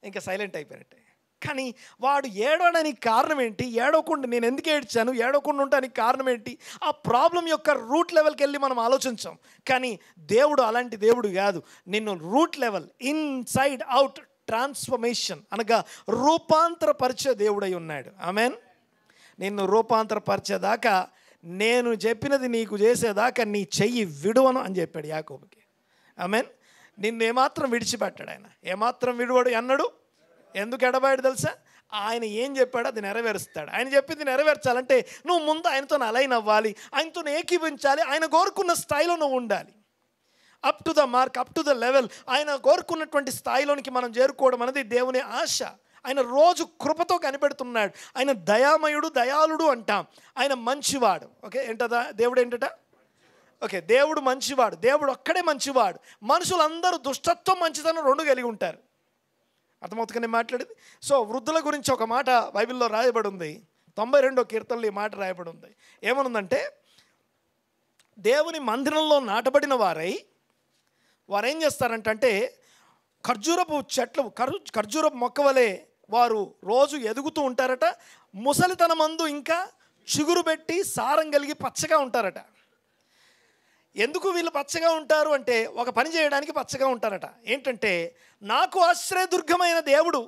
ఇంకా సైలెంట్ అయిపోయినట్టే. కానీ వాడు ఏడవడానికి కారణం ఏంటి? ఏడవకుండా నేను ఎందుకు ఏడ్చాను, ఏడవకుండా ఉండడానికి కారణం ఏంటి? ఆ ప్రాబ్లం యొక్క రూట్ లెవెల్కి వెళ్ళి మనం ఆలోచించాం. కానీ దేవుడు అలాంటి దేవుడు కాదు. నిన్ను root level, inside out transformation అనగా రూపాంతరపరిచే దేవుడై ఉన్నాడు. ఆమెన్. నిన్ను రూపాంతరపరిచేదాకా, నేను చెప్పినది నీకు చేసేదాకా నీ చెయ్యి విడువను అని చెప్పాడు యాకోబుకి. ఆమెన్. నిన్ను ఏమాత్రం విడిచిపెట్టాడు ఆయన, ఏమాత్రం విడువడు అన్నాడు. ఎందుకు ఎడబాడు తెలుసా? ఆయన ఏం చెప్పాడో అది నెరవేరుస్తాడు. ఆయన చెప్పింది నెరవేర్చాలంటే నువ్వు ముందు ఆయనతో అలైన్ అవ్వాలి, ఆయనతో ఏకీభించాలి, ఆయన కోరుకున్న స్థాయిలో నువ్వు ఉండాలి. Up to the mark, up to the level, ఆయన కోరుకున్నటువంటి స్థాయిలోనికి మనం చేరుకోవడం అనేది దేవుని ఆశ. ఆయన రోజు కృపతో కనిపెడుతున్నాడు. ఆయన దయామయుడు, దయాళుడు అంటాం. ఆయన మంచివాడు. ఓకే, ఏంటదా దేవుడు ఏంటట? ఓకే, దేవుడు మంచివాడు. దేవుడు ఒక్కడే మంచివాడు. మనుషులందరూ దుష్టత్వం, మంచితనం రెండు కలిగి ఉంటారు. అర్థమవుతుందని మాట్లాడేది. సో వృద్ధుల గురించి ఒక మాట బైబిల్లో రాయబడి ఉంది. 92వ కీర్తనలో ఈ మాట రాయబడి ఉంది. ఏమనుందంటే, దేవుని మందిరంలో నాటబడిన వారు ఏం చేస్తారంటే, ఖర్జూరపు చెట్లు, ఖర్జూరపు మొక్క వలె వారు రోజు ఎదుగుతూ ఉంటారట. ముసలితనమందు ఇంకా చిగురు పెట్టి సారం కలిగి పచ్చగా ఉంటారట. ఎందుకు వీళ్ళు పచ్చగా ఉంటారు అంటే, ఒక పని చేయడానికి పచ్చగా ఉంటారట. ఏంటంటే, నాకు ఆశ్రయదుర్గమైన దేవుడు,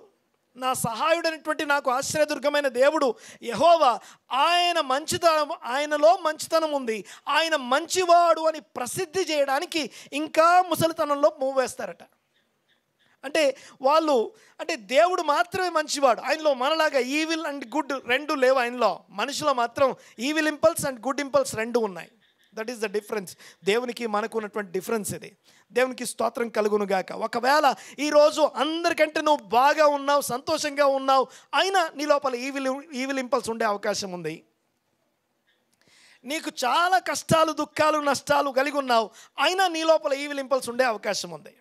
నా సహాయుడైనటువంటి నాకు ఆశ్రయదుర్గమైన దేవుడు యెహోవా, ఆయనలో మంచితనం ఉంది, ఆయన మంచివాడు అని ప్రసిద్ధి చేయడానికి ఇంకా ముసలితనంలో మూవ్ వేస్తారట. అంటే వాళ్ళు, అంటే దేవుడు మాత్రమే మంచివాడు, ఆయనలో మనలాగా ఈవిల్ అండ్ గుడ్ రెండు లేవు ఆయనలో. మనిషిలో మాత్రం evil impulse and good impulse రెండు ఉన్నాయి. That is the difference. దేవునికి మనకు ఉన్నటువంటి డిఫరెన్స్ ఇది. దేవునికి స్తోత్రం కలుగును గాక. ఒకవేళ ఈరోజు అందరికంటే నువ్వు బాగా ఉన్నావు, సంతోషంగా ఉన్నావు, అయినా నీ లోపల ఈవిల్ ఇంపల్స్ ఉండే అవకాశం ఉంది. నీకు చాలా కష్టాలు, దుఃఖాలు, నష్టాలు కలిగి ఉన్నావు, అయినా నీ లోపల ఈవిల్ ఇంపల్స్ ఉండే అవకాశం ఉంది.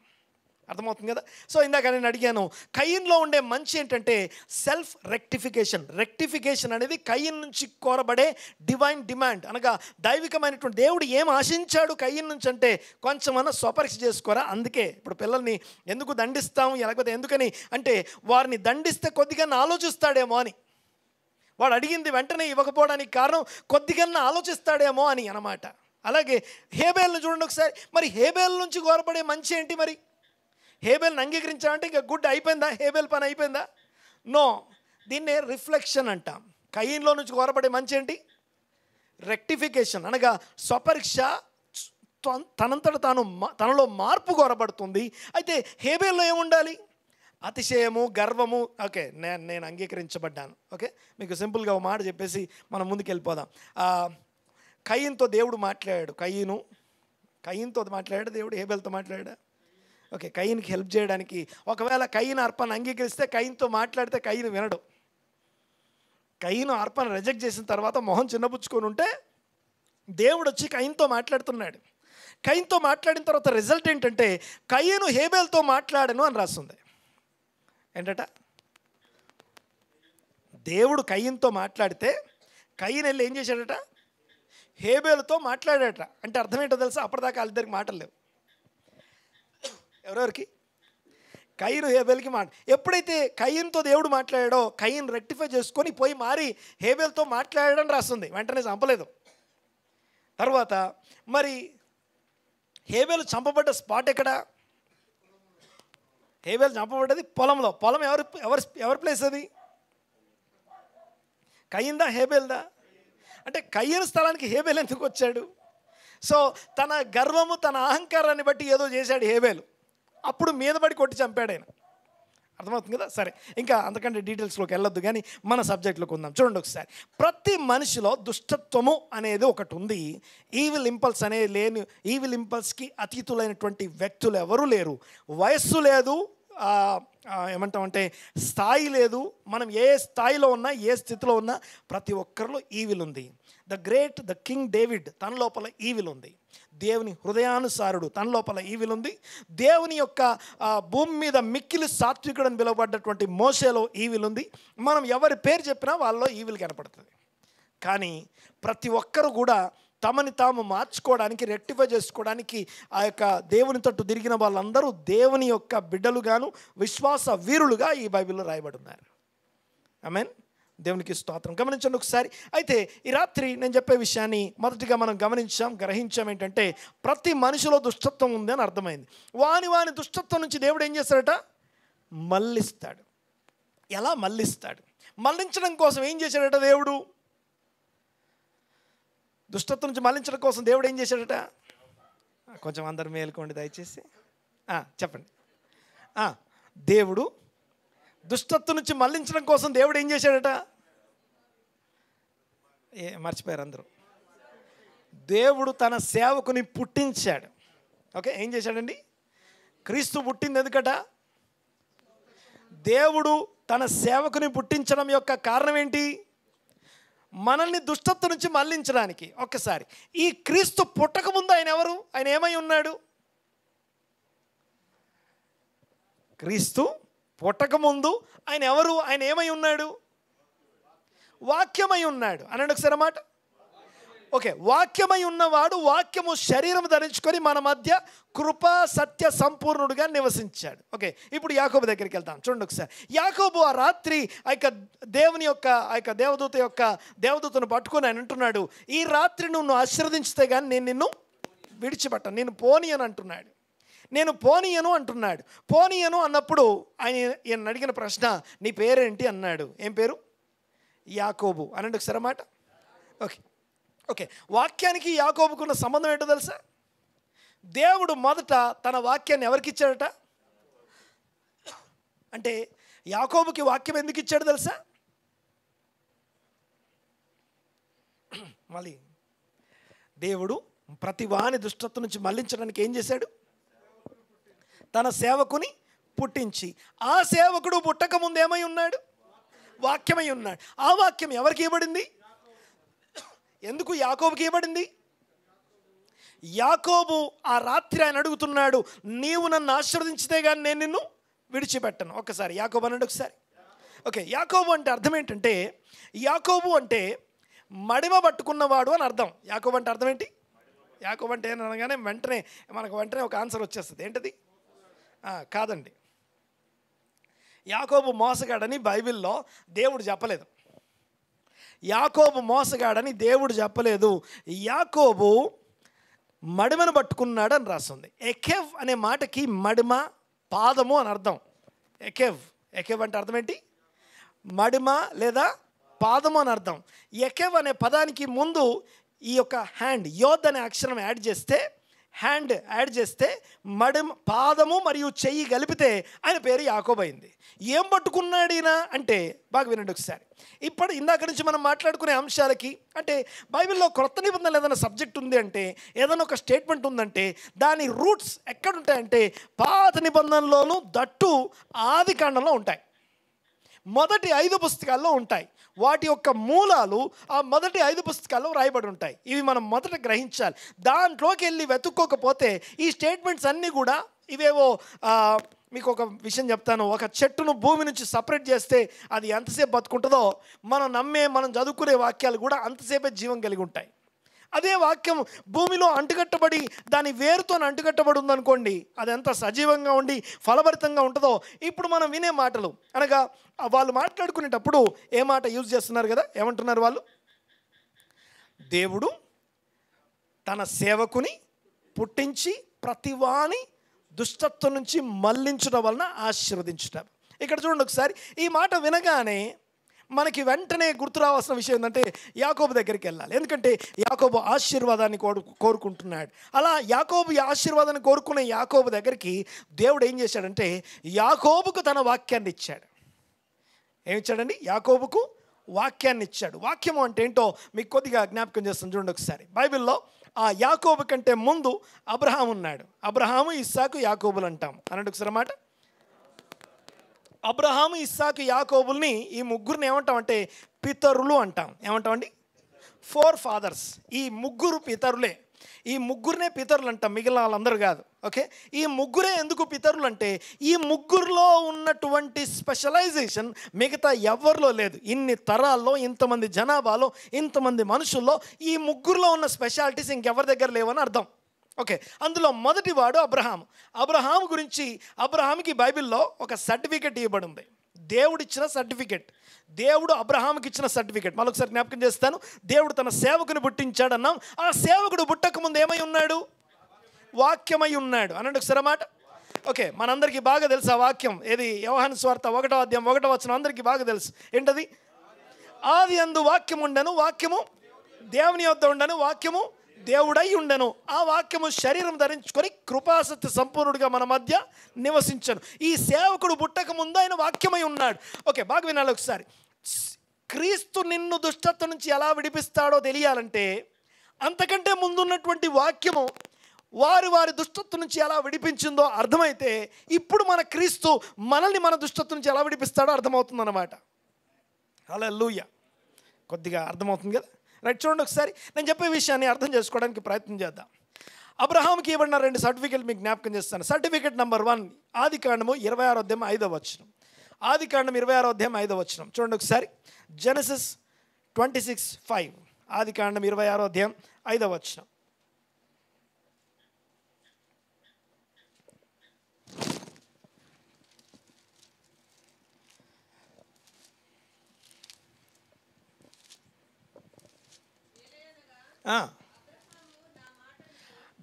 అర్థమవుతుంది కదా. సో ఇందాక నేను అడిగాను, కయీన్లో ఉండే మంచి ఏంటంటే సెల్ఫ్ రెక్టిఫికేషన్ అనేది కయీన్ నుంచి కోరబడే డివైన్ డిమాండ్, అనగా దైవికమైనటువంటి దేవుడు ఏం ఆశించాడు కయీన్ నుంచి అంటే కొంచెమన్నా స్వపరీక్ష చేసుకోరా. అందుకే ఇప్పుడు పిల్లల్ని ఎందుకు దండిస్తాము, లేకపోతే ఎందుకని అంటే వారిని దండిస్తే కొద్దిగా ఆలోచిస్తాడేమో అని, వాడు అడిగింది వెంటనే ఇవ్వకపోవడానికి కారణం కొద్దిగా ఆలోచిస్తాడేమో అని అన్నమాట. అలాగే హేబేల్ని చూడండి ఒకసారి. మరి హేబేల్ నుంచి కోరబడే మంచి ఏంటి? మరి హేబేల్ని అంగీకరించామంటే ఇంకా గుడ్ అయిపోయిందా, హేబేల్ పని అయిపోయిందా? నో, దీన్నే రిఫ్లెక్షన్ అంటాం. కయీన్లో నుంచి కోరబడే మంచి ఏంటి? రెక్టిఫికేషన్, అనగా స్వపరీక్ష, తనంతట తనలో మార్పు కోరబడుతుంది. అయితే హేబేల్లో ఏముండాలి? అతిశయము, గర్వము. ఓకే, నేను అంగీకరించబడ్డాను. ఓకే, మీకు సింపుల్గా ఒక మాట చెప్పేసి మనం ముందుకు వెళ్ళిపోదాం. కయీన్తో దేవుడు మాట్లాడాడు. కయీన్తో మాట్లాడాడు దేవుడు, హేబేల్తో మాట్లాడాడు. ఓకే, కయీన్కి హెల్ప్ చేయడానికి. ఒకవేళ కయీన్ అర్పణ అంగీకరిస్తే, కయీన్తో మాట్లాడితే కయీన్ వినడు. కయీన్ అర్పణ రిజెక్ట్ చేసిన తర్వాత మొహం చిన్నపుచ్చుకొని ఉంటే దేవుడు వచ్చి కయీన్తో మాట్లాడుతున్నాడు. కయీన్తో మాట్లాడిన తర్వాత రిజల్ట్ ఏంటంటే కయీను హేబేల్తో మాట్లాడను అని రాస్తుంది. ఏంటట? దేవుడు కయీన్తో మాట్లాడితే కయీన్ వెళ్ళి ఏం చేశాడట? హేబేలుతో మాట్లాడాడట. అంటే అర్థం ఏంటో తెలుసా? అప్పటిదాకా వాళ్ళిద్దరికి మాటలు లేవు. ఎవరెవరికి? కయీను హేబేల్కి మాట. ఎప్పుడైతే కయీన్తో దేవుడు మాట్లాడాడో కయీన్ రెక్టిఫై చేసుకొని పోయి మారి హేబేల్తో మాట్లాడాడని రాస్తుంది. వెంటనే చంపలేదు. తర్వాత మరి హేబేలు చంపబడ్డ స్పాట్ ఎక్కడ? హేబేలు చంపబడ్డది పొలంలో. పొలం ఎవరి ప్లేస్ అది? కయీన్దా హేబేల్దా? అంటే కయీను స్థలానికి హేబేలు ఎందుకు వచ్చాడు? సో తన గర్వము, తన అహంకారాన్ని బట్టి ఏదో చేశాడు హేబేలు. అప్పుడు మీద పడి కొట్టి చంపాడు ఆయన. అర్థమవుతుంది కదా. సరే, ఇంకా అంతకంటే డీటెయిల్స్లోకి వెళ్ళొద్దు, కానీ మన సబ్జెక్ట్లోకి ఉందాం. చూడండి ఒకసారి. ప్రతి మనిషిలో దుష్టత్వము అనేది ఒకటి ఉంది. ఈవిల్ ఇంపల్స్ అనేది లేని, ఈవిల్ ఇంపల్స్కి అతీతులైనటువంటి వ్యక్తులు ఎవరూ లేరు. వయస్సు లేదు, ఏమంటామంటే స్థాయి లేదు. మనం ఏ స్థాయిలో ఉన్నా, ఏ స్థితిలో ఉన్నా ప్రతి ఒక్కరిలో ఈవిల్ ఉంది. ద కింగ్ డేవిడ్, తన లోపల ఈవిల్ ఉంది. దేవుని హృదయానుసారుడు, తన లోపల ఈవిల్ ఉంది. దేవుని యొక్క భూమి మీద మిక్కిలి సాత్వికుడని పిలువబడ్డటువంటి మోషేలో ఈవిల్ ఉంది. మనం ఎవరి పేరు చెప్పినా వాళ్ళలో ఈవిల్ కనపడుతుంది. కానీ ప్రతి ఒక్కరు కూడా తమని తాము మార్చుకోవడానికి, రెక్టిఫై చేసుకోవడానికి ఆ యొక్క దేవుని తట్టు తిరిగిన వాళ్ళందరూ దేవుని యొక్క బిడ్డలుగాను, విశ్వాస వీరులుగా ఈ బైబిల్లో రాయబడి ఉన్నారు. ఆమేన్. దేవునికి స్తోత్రం. గమనించండి ఒకసారి. అయితే ఈ రాత్రి నేను చెప్పే విషయాన్ని మొదటిగా మనం గ్రహించాం ఏంటంటే ప్రతి మనిషిలో దుష్టత్వం ఉంది అని అర్థమైంది. వాని దుష్టత్వం నుంచి దేవుడు ఏం చేస్తాడట? మళ్ళిస్తాడు. ఎలా మళ్ళిస్తాడు? మళ్ళించడం కోసం ఏం చేశాడట దేవుడు? దుష్టత్వం నుంచి మళ్ళించడం కోసం దేవుడు ఏం చేశాడట? కొంచెం అందరు మేలుకోండి దయచేసి. చెప్పండి. దేవుడు దుష్టత్వం నుంచి మళ్ళించడం కోసం దేవుడు ఏం చేశాడట? మర్చిపోయారు అందరూ. దేవుడు తన సేవకుని పుట్టించాడు. ఓకే, ఏం చేశాడండి? క్రీస్తు పుట్టింది ఎందుకట? దేవుడు తన సేవకుని పుట్టించడం యొక్క కారణం ఏంటి? మనల్ని దుష్టత్వం నుంచి మళ్ళించడానికి. ఒక్కసారి ఈ క్రీస్తు పుట్టకముందు ఆయన ఎవరు? ఆయన ఏమై ఉన్నాడు? క్రీస్తు పుట్టకముందు ఆయన ఎవరు? ఆయన ఏమై ఉన్నాడు? వాక్యమై ఉన్నాడు. అనండి ఒకసారి మాట. ఓకే, వాక్యమై ఉన్నవాడు వాక్యము శరీరం ధరించుకొని మన మధ్య కృపా సత్య సంపూర్ణుడుగా నివసించాడు. ఓకే, ఇప్పుడు యాకోబు దగ్గరికి వెళ్తాం. చూడండి ఒకసారి. యాకోబు ఆ రాత్రి ఆ యొక్క దేవుని యొక్క ఆ యొక్క దేవదూతను పట్టుకొని ఆయన అంటున్నాడు, ఈ రాత్రి నువ్వు ఆశీర్వదించితే కానీ నేను నిన్ను విడిచిపెట్టను, నేను పోనీయను అంటున్నాడు. నేను పోనీయను అంటున్నాడు. పోనీయను అన్నప్పుడు ఆయన అడిగిన ప్రశ్న, నీ పేరేంటి అన్నాడు. ఏం పేరు? యాకోబు. అనండి ఒకసారి మాట. ఓకే, వాక్యానికి యాకోబుకున్న సంబంధం ఏంటో తెలుసా? దేవుడు మొదట తన వాక్యాన్ని ఎవరికి ఇచ్చాడట? అంటే యాకోబుకి వాక్యం ఎందుకు ఇచ్చాడు తెలుసా? మళ్ళీ దేవుడు ప్రతి వాని దుష్టత్వం నుంచి మళ్ళించడానికి ఏం చేశాడు? తన సేవకుని పుట్టించి, ఆ సేవకుడు పుట్టక ముందు ఏమై ఉన్నాడు? వాక్యమై ఉన్నాడు. ఆ వాక్యం ఎవరికి ఇవ్వబడింది? ఎందుకు యాకోబుకి ఇవ్వబడింది? యాకోబు ఆ రాత్రి ఆయన అడుగుతున్నాడు, నీవు నన్ను ఆశీర్వదించితే కానీ నేను నిన్ను విడిచిపెట్టను. ఒక్కసారి యాకోబు అన్నాడు ఒకసారి. ఓకే, యాకోబు అంటే అర్థం ఏంటంటే, యాకోబు అంటే మడిమ పట్టుకున్నవాడు అని అర్థం. యాకోబు అంటే అర్థం ఏంటి? యాకోబు అంటే అనగానే వెంటనే ఒక ఆన్సర్ వచ్చేస్తుంది. ఏంటది? కాదండి, యాకోబు మోసగాడని బైబిల్లో దేవుడు చెప్పలేదు. యాకోబు మోసగాడని దేవుడు చెప్పలేదు. యాకోబు మడిమను పట్టుకున్నాడు అని రాస్తుంది. ఎకెవ్ అనే మాటకి మడిమ, పాదము అని అర్థం. ఎకెవ్ అంటే అర్థం ఏంటి? మడిమ లేదా పాదము అని అర్థం. ఎకెవ్ అనే పదానికి ముందు ఈ యొక్క హ్యాండ్, యోద్ అనే అక్షరం హ్యాండ్ యాడ్ చేస్తే పాదము మరియు చెయ్యి కలిపితే ఆయన పేరు యాకోబు అయింది. ఏం పట్టుకున్నాడు ఈయన అంటే, బాగా వినండి ఒకసారి. ఇందాక నుంచి మనం మాట్లాడుకునే అంశాలకి, అంటే బైబిల్లో క్రొత్త నిబంధనలు ఏదైనా సబ్జెక్ట్ ఉంది అంటే, ఏదైనా ఒక స్టేట్మెంట్ ఉందంటే దాని రూట్స్ ఎక్కడుంటాయంటే పాత నిబంధనలోనూ, దట్టు ఆది కాండంలో ఉంటాయి. మొదటి 5 పుస్తకాల్లో ఉంటాయి. వాటి యొక్క మూలాలు ఆ మొదటి 5 పుస్తకాల్లో రాయబడి ఉంటాయి. ఇవి మనం మొదట గ్రహించాలి. దాంట్లోకి వెళ్ళి వెతుక్కోకపోతే ఈ స్టేట్మెంట్స్ అన్నీ కూడా ఇవేవో, మీకు ఒక విషయం చెప్తాను. ఒక చెట్టును భూమి నుంచి సపరేట్ చేస్తే అది ఎంతసేపు బతుకుంటుందో, మనం చదువుకునే వాక్యాలు కూడా అంతసేపే జీవం కలిగి ఉంటాయి. అదే వాక్యం భూమిలో అంటుకట్టబడి దాని వేరుతో అంటుకట్టబడి ఉందనుకోండి, అది ఎంత సజీవంగా ఉండి ఫలభరితంగా ఉంటుందో. ఇప్పుడు మనం వినే మాటలు అనగా వాళ్ళు మాట్లాడుకునేటప్పుడు ఏ మాట యూజ్ చేస్తున్నారు కదా, ఏమంటున్నారు వాళ్ళు? దేవుడు తన సేవకుని పుట్టించి ప్రతివాని దుష్టత్వం నుంచి మళ్లించడం వలన ఆశీర్వదించడం. ఇక్కడ చూడండి ఒకసారి. ఈ మాట వినగానే మనకి వెంటనే గుర్తు రావాల్సిన విషయం ఏంటంటే యాకోబు దగ్గరికి వెళ్ళాలి. ఎందుకంటే యాకోబు ఆశీర్వాదాన్ని కోరుకుంటున్నాడు. అలా యాకోబు ఆశీర్వాదాన్ని కోరుకునే యాకోబు దగ్గరికి దేవుడు ఏం చేశాడంటే యాకోబుకు తన వాక్యాన్ని ఇచ్చాడు. ఏమిచ్చాడండి? యాకోబుకు వాక్యాన్ని ఇచ్చాడు. వాక్యము అంటే ఏంటో మీకు కొద్దిగా జ్ఞాపకం చేస్తాను చూడండి ఒకసారి. బైబిల్లో ఆ యాకోబు కంటే ముందు అబ్రహాం ఉన్నాడు. అబ్రహాము, ఇస్సాకు, యాకోబులు అంటాం. అన్నట్టు ఒకసారి మాట. అబ్రహాము, ఇస్సాకు, యాకోబుల్ని ఈ ముగ్గురిని ఏమంటామంటే పితరులు అంటాం. ఏమంటామండి? 4 fathers. ఈ ముగ్గురు పితరులే. ఈ ముగ్గురినే పితరులు అంటాం, మిగిలిన వాళ్ళందరూ కాదు. ఓకే, ఈ ముగ్గురే ఎందుకు పితరులు అంటే ఈ ముగ్గురులో ఉన్నటువంటి స్పెషలైజేషన్ మిగతా ఎవరిలో లేదు. ఇన్ని తరాల్లో, ఇంతమంది జనాభాలో, ఇంతమంది మనుషుల్లో ఈ ముగ్గురులో ఉన్న స్పెషాలిటీస్ ఇంకెవరి దగ్గర లేవని అర్థం. ఓకే, అందులో మొదటివాడు అబ్రహాము గురించి అబ్రహాముకి బైబిల్లో ఒక సర్టిఫికెట్ ఇవ్వబడి ఉంది. దేవుడిచ్చిన సర్టిఫికెట్, దేవుడు అబ్రహాముకి ఇచ్చిన సర్టిఫికెట్. మరొకసారి జ్ఞాపకం చేస్తాను. దేవుడు తన సేవకుని పుట్టించాడు అన్నాం. ఆ సేవకుడు పుట్టక ముందు ఏమై ఉన్నాడు? వాక్యమై ఉన్నాడు. అనండి ఒకసారి మాట. ఓకే, మనందరికీ బాగా తెలుసు ఆ వాక్యం. ఏది? యోహాను సువార్త 1వ అధ్యాయం 1వ వచనం అందరికీ బాగా తెలుసు. ఏంటది? ఆది యందు వాక్యము ఉండెను, వాక్యము దేవుని యొద్ద ఉండెను, వాక్యము దేవుడై ఉండెను. ఆ వాక్యము శరీరం ధరించుకొని కృపాసత్య సంపూర్ణుడిగా మన మధ్య నివసించను. ఈ సేవకుడు పుట్టక ముందు ఆయన వాక్యమై ఉన్నాడు. ఓకే, బాగా వినాలి ఒకసారి. క్రీస్తు నిన్ను దుష్టత్వం నుంచి ఎలా విడిపిస్తాడో తెలియాలంటే అంతకంటే ముందున్నటువంటి వాక్యము వారి దుష్టత్వం నుంచి ఎలా విడిపించిందో అర్థమైతే ఇప్పుడు మన క్రీస్తు మనల్ని మన దుష్టత్వం నుంచి ఎలా విడిపిస్తాడో అర్థమవుతుంది అన్నమాట. హల్లెలూయా. కొద్దిగా అర్థమవుతుంది కదా? రైట్, చూడండి ఒకసారి. నేను చెప్పే విషయాన్ని అర్థం చేసుకోవడానికి ప్రయత్నం చేద్దాం. అబ్రహాంకి ఇవ్వబడిన 2 సర్టిఫికెట్లు మీకు జ్ఞాపకం చేస్తాను. సర్టిఫికెట్ నెంబర్ 1 ఆది కాండము 26వ అధ్యాయం 5వ వచనం. ఆది కాండం 26వ అధ్యాయం 5వ వచనం చూడండి ఒకసారి. జెనసిస్ 26:5. ఆది కాండం 26వ అధ్యాయం 5వ వచనం.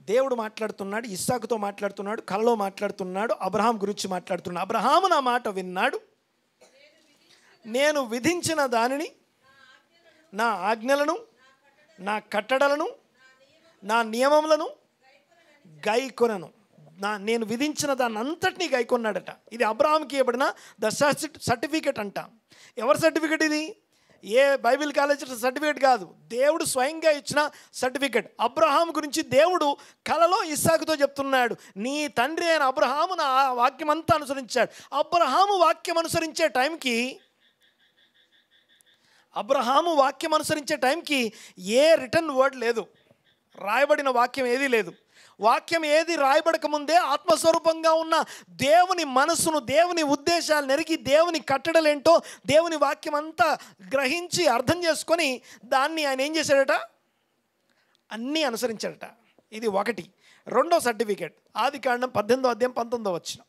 దేవుడు మాట్లాడుతున్నాడు, ఇస్సాకుతో మాట్లాడుతున్నాడు, కలలో మాట్లాడుతున్నాడు, అబ్రహాం గురించి మాట్లాడుతున్నాడు. అబ్రహాము నా మాట విన్నాడు, నేను విధించిన దానిని, నా ఆజ్ఞలను, నా కట్టడలను, నా నియమములను గైకొనను. నేను విధించిన దాన్ని అంతటినీ గైకొన్నాడట. ఇది అబ్రహాంకి ఇవ్వబడిన సర్టిఫికెట్ అంటాం. ఎవరి సర్టిఫికెట్ ఇది? ఏ బైబిల్ కాలేజ్ సర్టిఫికేట్ కాదు, దేవుడు స్వయంగా ఇచ్చిన సర్టిఫికేట్. అబ్రహాం గురించి దేవుడు కలలో ఇస్సాకుతో చెప్తున్నాడు, నీ తండ్రి అయిన అబ్రహాము నా వాక్యం అంతా అనుసరించాడు. అబ్రహాము వాక్యం అనుసరించే టైంకి ఏ రిటర్న్ వర్డ్ లేదు. రాయబడిన వాక్యం ఏదీ లేదు. వాక్యం ఏది రాయబడక ముందే ఆత్మస్వరూపంగా ఉన్న దేవుని మనసును, దేవుని ఉద్దేశాలు నెరిగి, దేవుని కట్టడలేంటో దేవుని వాక్యం అంతా గ్రహించి అర్థం చేసుకొని దాన్ని ఆయన ఏం చేశాడట, అన్నీ అనుసరించాడట. ఇది ఒకటి. రెండో సర్టిఫికేట్ ఆదికాండం 18వ అధ్యాయం 19వ వచనం.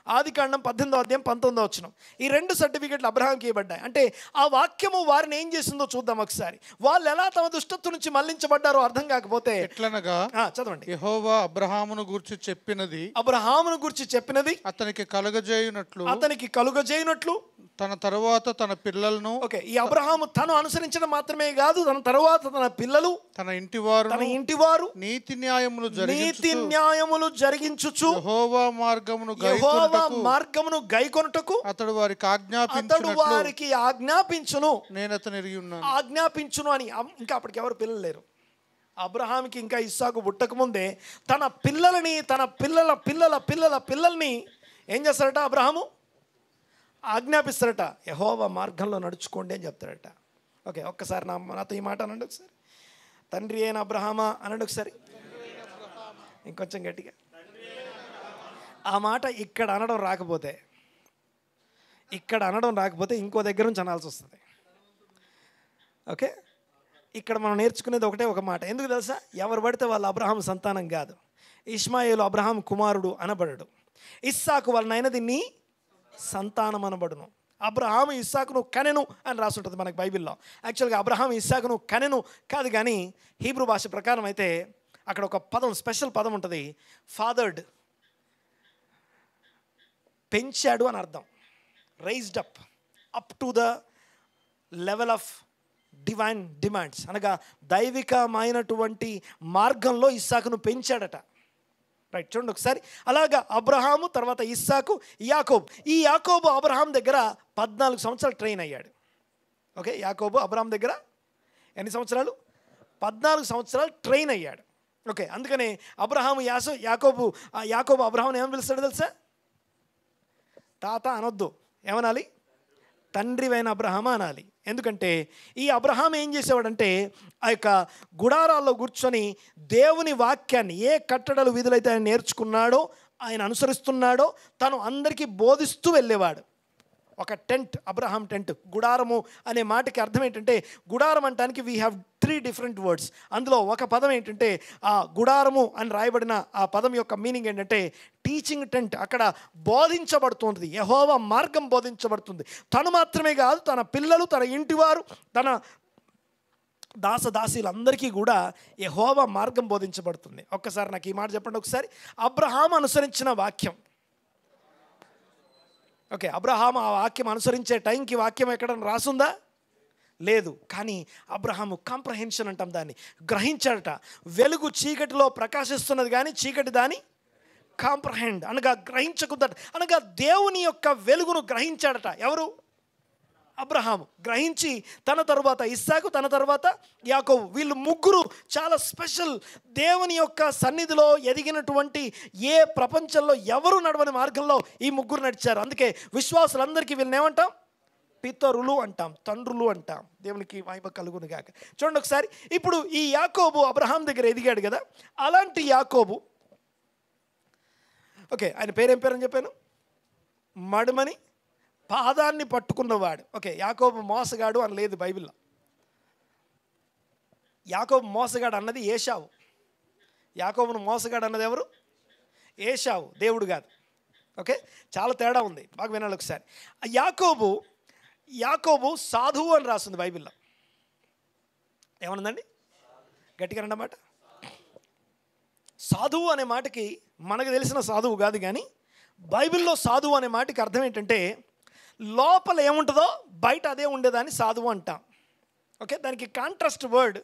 ఆదికాండం 18వ అధ్యాయం 19వ వచనం. ఈ రెండు సర్టిఫికేట్లు అబ్రహాంకి ఇవ్వబడ్డాయి. అంటే ఆ వాక్యము వారిని ఏం చేసిందో చూద్దాం ఒకసారి. వాళ్ళు ఎలా తమ దుష్టత్వం నుంచి మళ్లించబడ్డారో అర్థం కాకపోతే ఎట్లనగా చదవండి. యెహోవా అబ్రహామును గూర్చి చెప్పినది, అబ్రహామును గురించి చెప్పినది అతనికి కలుగజేయునట్లు తన తరువాత తన పిల్లలను. ఓకే, ఈ అబ్రహాము తను అనుసరించడం మాత్రమే కాదు, తన తరువాత తన పిల్లలు, తన ఇంటివారు నీతి న్యాయములు జరిగించుచు యెహోవా మార్గమును గైకొనుటకు అతడు వారికి ఆజ్ఞాపించును. నేను అతను ఎరిగి ఉన్నాను. ఆజ్ఞాపించును అని. ఇంకా అప్పటికి ఎవరు పిల్లలు లేరు. అబ్రహాంకి ఇంకా ఇస్సాకు పుట్టకముందే తన పిల్లలని, తన పిల్లల్ని ఏం చేస్తారట, అబ్రహాము ఆజ్ఞాపిస్తారట. యెహోవా మార్గంలో నడుచుకోండి అని చెప్తారట. ఓకే, ఒక్కసారి నాతో ఈ మాట అనండి ఒకసారి. తండ్రి అయిన అబ్రహామా అనండి ఒకసారి, ఇంకొంచెం గట్టిగా. ఆ మాట ఇక్కడ అనడం రాకపోతే ఇంకో దగ్గర నుంచి అనాల్సి వస్తుంది. ఓకే, ఇక్కడ మనం నేర్చుకునేది ఒక మాట. ఎందుకు తెలుసా? ఎవరు పడితే వాళ్ళు అబ్రహాం సంతానం కాదు. ఇష్మాయేలు అబ్రహాం కుమారుడు అనబడడు. ఇస్సాకు వాళ్ళ నాయనది నీ సంతానం అనబడును. అబ్రహాము ఇస్సాకును కనెను అని రాసి ఉంటుంది మనకు బైబిల్లో. యాక్చువల్గా అబ్రహాం ఇస్సాకును కనెను కాదు, కానీ హీబ్రూ భాష ప్రకారం అయితే అక్కడ ఒక పదం, స్పెషల్ పదం ఉంటుంది. ఫాదర్డ్, పెంచాడు అని అర్థం. Raised up to the level of divine demands, అనగా దైవికమైనటువంటి మార్గంలో ఇస్సాకును పెంచాడట. రైట్, చూడండి ఒకసారి. అలాగా అబ్రహాము, తర్వాత ఇస్సాకు, యాకోబు. ఈ యాకోబు అబ్రహాం దగ్గర 14 సంవత్సరాలు ట్రైన్ అయ్యాడు. ఓకే, యాకోబు అబ్రహాం దగ్గర ఎన్ని సంవత్సరాలు? 14 సంవత్సరాలు ట్రైన్ అయ్యాడు. ఓకే, అందుకనే అబ్రహాము యాకోబు అబ్రహాం ఏమని పిలుస్తాడు తెలుసా? తాత అనొద్దు, ఏమనాలి? తండ్రివైన అబ్రహాం అనాలి. ఎందుకంటే ఈ అబ్రహాం ఏం చేసేవాడంటే ఆ యొక్క గుడారాల్లో కూర్చొని దేవుని వాక్యాన్ని, ఏ కట్టడలు విధులైతే ఆయన నేర్చుకున్నాడో, ఆయన అనుసరిస్తున్నాడో, తను అందరికీ బోధిస్తూ వెళ్ళేవాడు. ఒక టెంట్, అబ్రహాం టెంట్. గుడారము అనే మాటకి అర్థం ఏంటంటే, గుడారం అంటానికి వీ హ్యావ్ 3 డిఫరెంట్ వర్డ్స్. అందులో ఒక పదం ఏంటంటే, ఆ గుడారము అని రాయబడిన ఆ పదం యొక్క మీనింగ్ ఏంటంటే టీచింగ్ టెంట్. అక్కడ బోధించబడుతుంది, యెహోవా మార్గం బోధించబడుతుంది. తను మాత్రమే కాదు, తన పిల్లలు, తన ఇంటివారు, తన దాసదాసీలందరికీ కూడా యెహోవా మార్గం బోధించబడుతుంది. ఒక్కసారి నాకు ఈ మాట చెప్పండి ఒకసారి. అబ్రహాం అనుసరించిన వాక్యం. ఓకే, అబ్రహాం ఆ వాక్యం అనుసరించే టైంకి వాక్యం ఎక్కడ రాసుందా? లేదు. కానీ అబ్రహాము కాంప్రహెన్షన్ అంటాం దాన్ని, గ్రహించాడట. వెలుగు చీకటిలో ప్రకాశిస్తున్నది కానీ చీకటి దాని కాంప్రహెండ్ అనగా గ్రహించకుందట. అనగా దేవుని యొక్క వెలుగును గ్రహించాడట. ఎవరు? అబ్రహాము. గ్రహించి తన తరువాత ఇస్సాకు, తన తర్వాత యాకోబు, వీళ్ళు ముగ్గురు చాలా స్పెషల్. దేవుని యొక్క సన్నిధిలో ఎదిగినటువంటి ఏ ప్రపంచంలో ఎవరు నడవని మార్గంలో ఈ ముగ్గురు నడిచారు. అందుకే విశ్వాసులందరికీ వీళ్ళని ఏమంటాం? పితరులు అంటాం, తండ్రులు అంటాం. దేవునికి మహిమ కలుగును గాక. చూడండి ఒకసారి. ఇప్పుడు ఈ యాకోబు అబ్రహాం దగ్గర ఎదిగాడు కదా, అలాంటి యాకోబు, ఓకే, ఆయన పేరేం పేరని చెప్పాను? మడుమని పాదాన్ని పట్టుకున్నవాడు. ఓకే, యాకోబు మోసగాడు అని లేదు బైబిల్లో. యాకోబు మోసగాడు అన్నది ఏశావు. యాకోబును మోసగాడు అన్నది ఎవరు? ఏశావు, దేవుడు కాదు. ఓకే, చాలా తేడా ఉంది, బాగా వినాలి ఒకసారి. యాకోబు సాధువు అని రాస్తుంది బైబిల్లో. ఏమన్నదండి? గట్టిగా అన్నమాట. సాధువు అనే మాటకి మనకు తెలిసిన సాధువు కాదు, కానీ బైబిల్లో సాధువు అనే మాటకి అర్థం ఏంటంటే లోపల ఏముంటుందో బయట అదే ఉండేదాన్ని సాధువు అంటాం. ఓకే, దానికి కాంట్రాస్ట్ వర్డ్,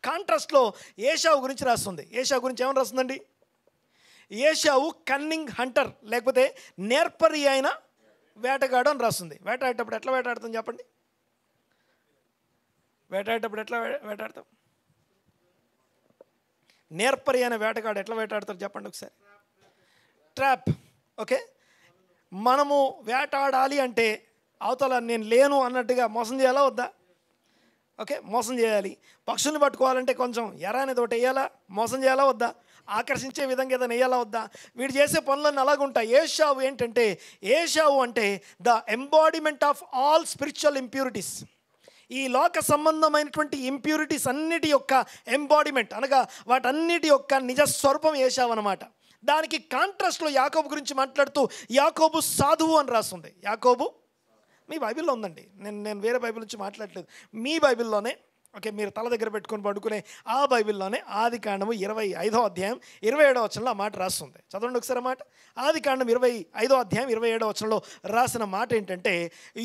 కాంట్రాస్ట్లో ఏశావు గురించి రాస్తుంది. ఏశావు గురించి ఏమని రాస్తుందండి? ఏశావు కన్నింగ్ హంటర్, లేకపోతే నేర్పరి అయిన వేటగాడు అని రాస్తుంది. వేటాడేటప్పుడు ఎట్లా వేటాడతాం చెప్పండి? వేటాడేటప్పుడు ఎట్లా వేటాడతాం? నేర్పరి అయిన వేటగాడు ఎట్లా వేటాడతారు చెప్పండి ఒకసారి? ట్రాప్. ఓకే, మనము వేటాడాలి అంటే అవతల నేను లేను అన్నట్టుగా మోసం చేయాలా వద్దా? ఓకే, మోసం చేయాలి. పక్షుల్ని పట్టుకోవాలంటే కొంచెం ఎర అనేది ఒకటి వేయాలా, మోసం చేయాలా వద్దా, ఆకర్షించే విధంగా ఏదైనా వేయాలా వద్దా. వీడు చేసే పనులన్నీ అలాగుంటాయి. ఏషావు ఏంటంటే, ఏషావు అంటే the embodiment of all spiritual impurities. ఈ లోక సంబంధమైనటువంటి ఇంప్యూరిటీస్ అన్నిటి యొక్క ఎంబాడిమెంట్ అనగా వాటన్నిటి యొక్క నిజస్వరూపం ఏషావు అనమాట. దానికి కాంట్రాస్ట్లో యాకోబు గురించి మాట్లాడుతూ యాకోబు సాధువు అని రాస్తుంది. యాకోబు మీ బైబిల్లో ఉందండి, నేను వేరే బైబిల్ నుంచి మాట్లాడలేదు, మీ బైబిల్లోనే. ఓకే, మీరు తల దగ్గర పెట్టుకొని పడుకునే ఆ బైబిల్లోనే ఆదికాండము 25వ అధ్యాయం 27వ వచనంలో ఆ మాట రాస్తుంది. చదవండి ఒకసారి మాట. ఆదికాండం 25వ అధ్యాయం 27వ వచనంలో రాసిన మాట ఏంటంటే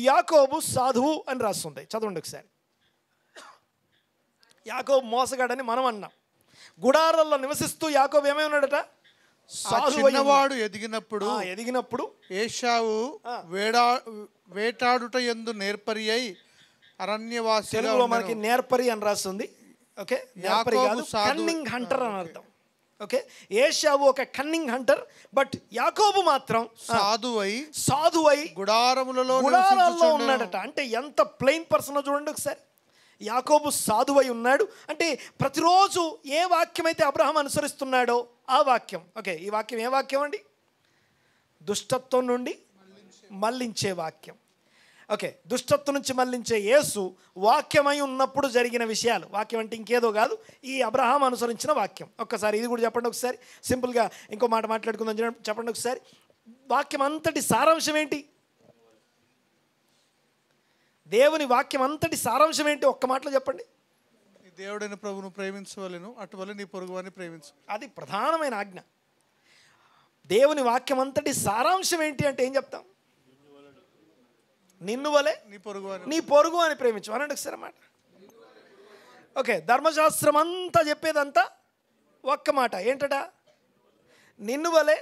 యాకోబు సాధువు అని రాస్తుంది. చదవండి ఒకసారి. యాకోబు మోసగాడని మనం అన్నాం. గుడారాల్లో నివసిస్తూ యాకోబు ఏమై ఉన్నాడట? చిన్నవాడు ఎదిగినప్పుడు ఏశావు వేటాడుట యందు నేర్పరి అయి అరణ్యవాసి. తెలుగులో మనకి నేర్పరి అని రాస్తుంది. ఓకే, నేర్పరి కాదు, కన్నింగ్ హంటర్ అని అర్థం. ఓకే, ఏశావు ఒక కన్నింగ్ హంటర్, బట్ యాకోబు మాత్రం సాధువై గుడారములలో ఉన్నాడట. అంటే ఎంత ప్లెయిన్ పర్సన్ చూడండి ఒకసారి. యాకోబు సాధువై ఉన్నాడు అంటే ప్రతిరోజు ఏ వాక్యం అయితే అబ్రహాం అనుసరిస్తున్నాడో ఆ వాక్యం. ఓకే, ఈ వాక్యం ఏ వాక్యం అండి? దుష్టత్వం నుండి మళ్ళించే వాక్యం. ఓకే, దుష్టత్వం నుంచి మళ్ళించే యేసు వాక్యమై ఉన్నప్పుడు జరిగిన విషయాలు. వాక్యం అంటే ఇంకేదో కాదు, ఈ అబ్రహాం అనుసరించిన వాక్యం. ఒక్కసారి ఇది కూడా చెప్పండి ఒకసారి. సింపుల్గా ఇంకో మాట మాట్లాడుకుందాం, చెప్పండి ఒకసారి. వాక్యం అంతటి సారాంశం ఏంటి? దేవుని వాక్యం అంతటి సారాంశం ఏంటి? ఒక్క మాటలో చెప్పండి. దేవుడైన ప్రభువును ప్రేమించవలెను, అటువలే నీ పొరుగువాని ప్రేమించు. అది ప్రధానమైన ఆజ్ఞ. దేవుని వాక్యం అంతటి సారాంశం ఏంటి అంటే ఏం చెప్తాం? నిన్ను వలే నీ పొరుగు అని ప్రేమించు అనండి ఒకసారి మాట. ఓకే, ధర్మశాస్త్రం అంతా చెప్పేదంతా ఒక్క మాట ఏంటట? నిన్ను వలే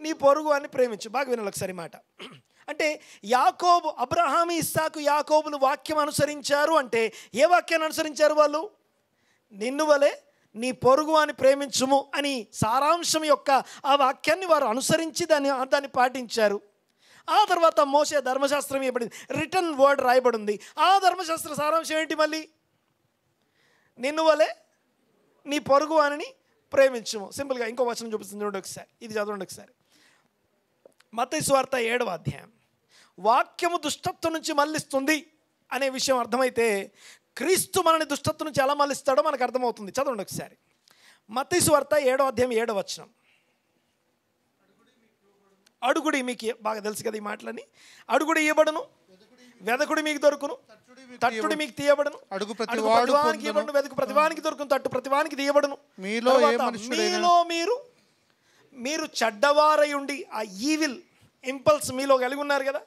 నీ పొరుగు అని ప్రేమించు. బాగా వినాలి ఒకసారి మాట. అంటే యాకోబు, అబ్రహాము, ఇస్సాకు, యాకోబులు వాక్యం అనుసరించారు అంటే ఏ వాక్యాన్ని అనుసరించారు వాళ్ళు? నిన్ను వలే నీ పొరుగు అని ప్రేమించుము అని సారాంశం యొక్క ఆ వాక్యాన్ని వారు అనుసరించి దాన్ని పాటించారు. ఆ తర్వాత మోషే ధర్మశాస్త్రం ఇవ్వబడింది, రిటర్న్ వర్డ్ రాయబడింది. ఆ ధర్మశాస్త్ర సారాంశం ఏంటి? మళ్ళీ నిన్ను వలే నీ పొరుగు అని ప్రేమించుము. సింపుల్గా ఇంకో వచనం చూపిస్తుంది చూడండి ఒకసారి. ఇది చదవండి ఒకసారి. మత్తయి సువార్త 7వ అధ్యాయం. వాక్యము దుష్టత్వం నుంచి మళ్ళిస్తుంది అనే విషయం అర్థమైతే క్రీస్తు మనని దుష్టత్వం నుంచి ఎలా మళ్ళిస్తాడో మనకు అర్థమవుతుంది. చదవండి ఒకసారి. మత్తయి సువార్త 7వ అధ్యాయం 7వ వచనం. అడుగుడి, మీకు బాగా తెలుసు కదా ఈ మాటలని. అడుగుడి ఇవ్వబడును, వెదకుడి మీకు దొరుకును, తట్టుడి మీకు తీయబడును. అడుగు ప్రతివానికి ఇవ్వబడును, వెదకు ప్రతివానికి దొరుకును, తట్టు ప్రతివానికి తీయబడును. మీలో మీరు చెడ్డవారై ఉండి, ఆ ఈవిల్ ఇంపల్స్ మీలో కలిగి ఉన్నారు కదా,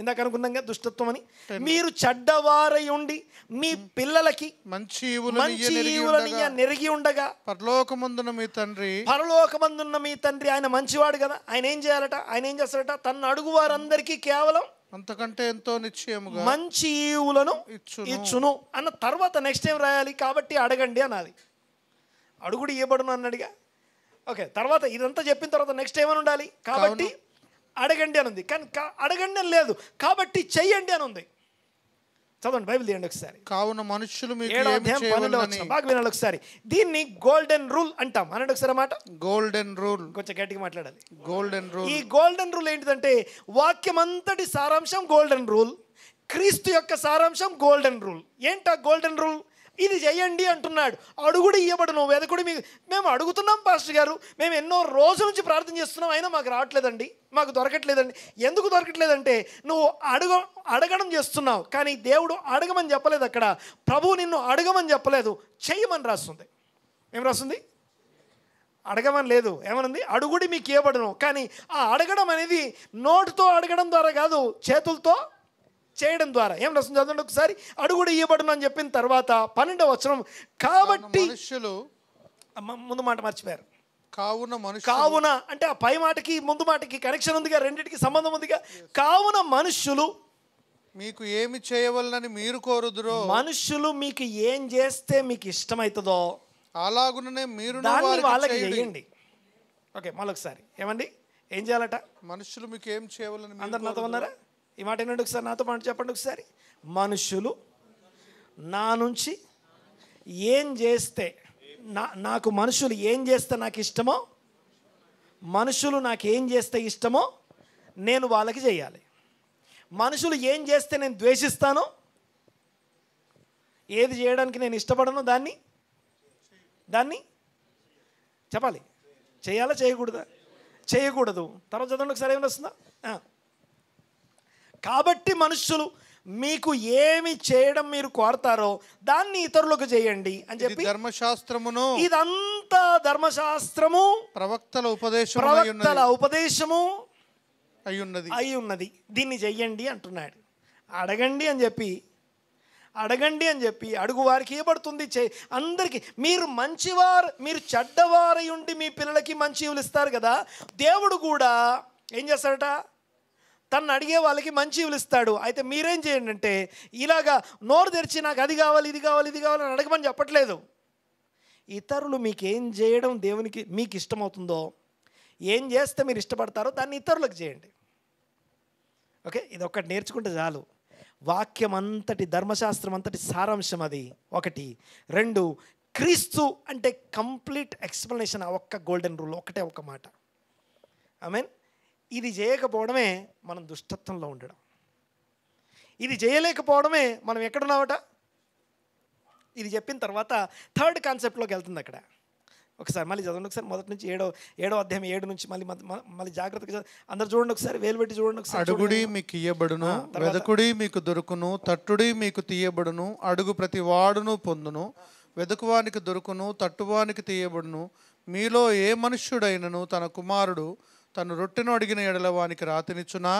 ఇందాక అనుకున్నాం కదా దుష్టత్వం అని. మీరు చెడ్డవారై ఉండి మీ పిల్లలకి మంచి ఈవులని నెరిగి ఉండగా పరలోకమందున్న మీ తండ్రి ఆయన మంచివాడు కదా, ఆయన ఏం చేయాలట? ఆయన ఏం చేస్తాడట? తన అడుగు వారందరికీ కేవలం అంతకంటే ఎంతో నిశ్చయముగా మంచి ఈవులను ఇచ్చును అన్న తర్వాత నెక్స్ట్ ఏం రాయాలి? కాబట్టి అడగండి అనాలి. అడుగుడు ఇవ్వబడును అన్నాడుగా. ఓకే, తర్వాత ఇదంతా చెప్పిన తర్వాత నెక్స్ట్ ఏమని ఉండాలి? కాబట్టి అడగండి అని ఉంది. కానీ అడగండి అని లేదు, కాబట్టి చెయ్యండి అని ఉంది. చదవండి, బైబిల్ తీయండి ఒకసారి. కావున మనుషులు 7వ అధ్యాయం 12వ వచనం. బాగా వినాలి ఒకసారి. దీన్ని గోల్డెన్ రూల్ అంటాం. అనండి ఒకసారి మాట. Golden rule. కొంచెం గట్టిగా మాట్లాడాలి. Golden rule. ఈ గోల్డెన్ రూల్ ఏంటిదంటే వాక్యం అంతటి సారాంశం గోల్డెన్ రూల్, క్రీస్తు యొక్క సారాంశం గోల్డెన్ రూల్. ఏంటా గోల్డెన్ రూల్? ఇది చెయ్యండి అంటున్నాడు. అడుగుడు ఇవ్వబడును, వెదకుడు మీకు. మేము అడుగుతున్నాం పాస్టర్ గారు, మేము ఎన్నో రోజుల నుంచి ప్రార్థన చేస్తున్నాం, అయినా మాకు రావట్లేదండి, మాకు దొరకట్లేదండి. ఎందుకు దొరకట్లేదంటే నువ్వు అడగడం చేస్తున్నావు, కానీ దేవుడు అడగమని చెప్పలేదు. అక్కడ ప్రభువు నిన్ను అడగమని చెప్పలేదు, చెయ్యమని రాస్తుంది. ఏం రాస్తుంది? అడగమని లేదు, ఏమనుంది? అడుగుడి మీకు ఇవ్వబడును. కానీ ఆ అడగడం అనేది నోటితో అడగడం ద్వారా కాదు, చేతులతో చేయడం ద్వారా. ఏం రాస్తుంది? చదవండి ఒకసారి. అడుగుడు ఇవ్వబడును అని చెప్పిన తర్వాత 12వ వచనం. కాబట్టి ముందు మాట మర్చిపోయారు. కావున అంటే ఆ పై మాటకి ముందు మాటకి కనెక్షన్ ఉందిగా, రెండింటికి సంబంధం ఉందిగా. కావున మనుష్యులు మీకు ఏమి చేయవలనని మీరు కోరుదురో, మనుష్యులు మీకు ఏం చేస్తే మీకు ఇష్టమవుతుందో అలాగుననే మీరు వాళ్ళకి చేయండి. ఓకే, మళ్ళొకసారి ఏమండి? ఏం చేయాలట? మనుషులు మీకు ఏం చేయవాలని. అందరు నాతో ఉన్నారా? ఈ మాట ఏంటంటే ఒకసారి నాతో మాట చెప్పండి ఒకసారి. మనుషులు నా నుంచి ఏం చేస్తే నాకు మనుషులు ఏం చేస్తే నాకు ఇష్టమో, మనుషులు నాకు ఏం చేస్తే ఇష్టమో నేను వాళ్ళకి చేయాలి. మనుషులు ఏం చేస్తే నేను ద్వేషిస్తానో, ఏది చేయడానికి నేను ఇష్టపడను దాన్ని చెప్పాలి. చేయాలా చేయకూడదా? చేయకూడదు. తర్వాత చదవండి ఒకసారి. ఏమైనా వస్తుందా? కాబట్టి మనుషులు మీకు ఏమి చేయడం మీరు కోరతారో దాన్ని ఇతరులకు చేయండి అని చెప్పి ధర్మశాస్త్రమును, ఇదంతా ధర్మశాస్త్రము ప్రవక్తల ఉపదేశము అయి ఉన్నది, దీన్ని చెయ్యండి అంటున్నాడు. అడగండి అని చెప్పి అడుగు వారికి ఇవ్వబడుతుంది. అందరికీ మీరు మంచివారు, మీరు చెడ్డవారై ఉండి మీ పిల్లలకి మంచి ఇవులు ఇస్తారు కదా, దేవుడు కూడా ఏం చేస్తాడట? తను అడిగే వాళ్ళకి మంచి ఇవులు ఇస్తాడు. అయితే మీరేం చేయండి అంటే, ఇలాగా నోరు తెరిచి నాకు అది కావాలి ఇది కావాలి ఇది కావాలి అని అడగమని చెప్పట్లేదు. ఇతరులు మీకు ఏం చేయడం దేవునికి మీకు ఇష్టమవుతుందో, ఏం చేస్తే మీరు ఇష్టపడతారో దాన్ని ఇతరులకు చేయండి. ఓకే, ఇది ఒక్కటి నేర్చుకుంటే చాలు. వాక్యం అంతటి, ధర్మశాస్త్రం అంతటి సారాంశం అది. 1. 2, క్రీస్తు అంటే కంప్లీట్ ఎక్స్ప్లెనేషన్. ఆ ఒక్క గోల్డెన్ రూల్, ఒకటే ఒక మాట. ఆమేన్. ఇది చేయకపోవడమే మనం దుష్టత్వంలో ఉండడం. ఇది చేయలేకపోవడమే మనం ఎక్కడున్నామట. ఇది చెప్పిన తర్వాత 3rd కాన్సెప్ట్లోకి వెళ్తుంది. అక్కడ ఒకసారి మళ్ళీ చదవండి. ఒకసారి మొదటి నుంచి 7వ అధ్యాయం 7 నుంచి మళ్ళీ జాగ్రత్తగా అందరు చూడండి. ఒకసారి వేలు పెట్టి చూడండి. ఒకసారి అడుగుడి మీకు ఇయ్యబడును, వెదకుడి మీకు దొరుకును, తట్టుడి మీకు తీయబడును. అడుగు ప్రతి వాడును పొందును, వెదుకువానికి దొరుకును, తట్టువానికి తీయబడును. మీలో ఏ మనుష్యుడైనను తన కుమారుడు తను రొట్టెను అడిగిన ఎడల వానికి రాతినిచ్చునా,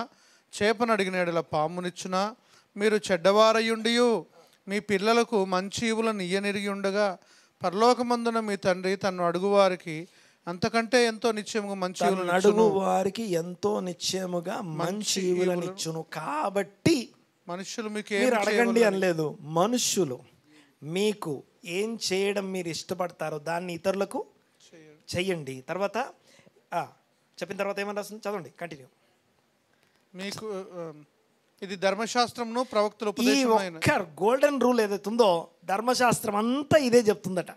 చేపను అడిగిన ఎడల పామునిచ్చునా? మీరు చెడ్డవారయుండియు మీ పిల్లలకు మంచి ఇవులను ఇయ్యనిరిగి ఉండగా, పరలోకమందున మీ తండ్రి తను అడుగువారికి అంతకంటే ఎంతో నిశ్చయముగా మంచి ఇవులను అడుగు వారికి ఎంతో నిశ్చయముగా మంచి ఇవులను ఇచ్చును. కాబట్టి మనుషులు మీకు మీరు అడగండి అనలేదు. మనుషులు మీకు ఏం చేయడం మీరు ఇష్టపడతారో దాన్ని ఇతరులకు చెయ్యండి. తర్వాత చెప్పిన తర్వాత ఏమని రాస్తుంది? చదవండి, కంటిన్యూ. మీకు ఇది ధర్మశాస్త్రమును ప్రవక్తల ఉపదేశమైన గోల్డెన్ రూల్ ఏదైతే ఉందో, ధర్మశాస్త్రం అంతా ఇదే చెప్తుందట.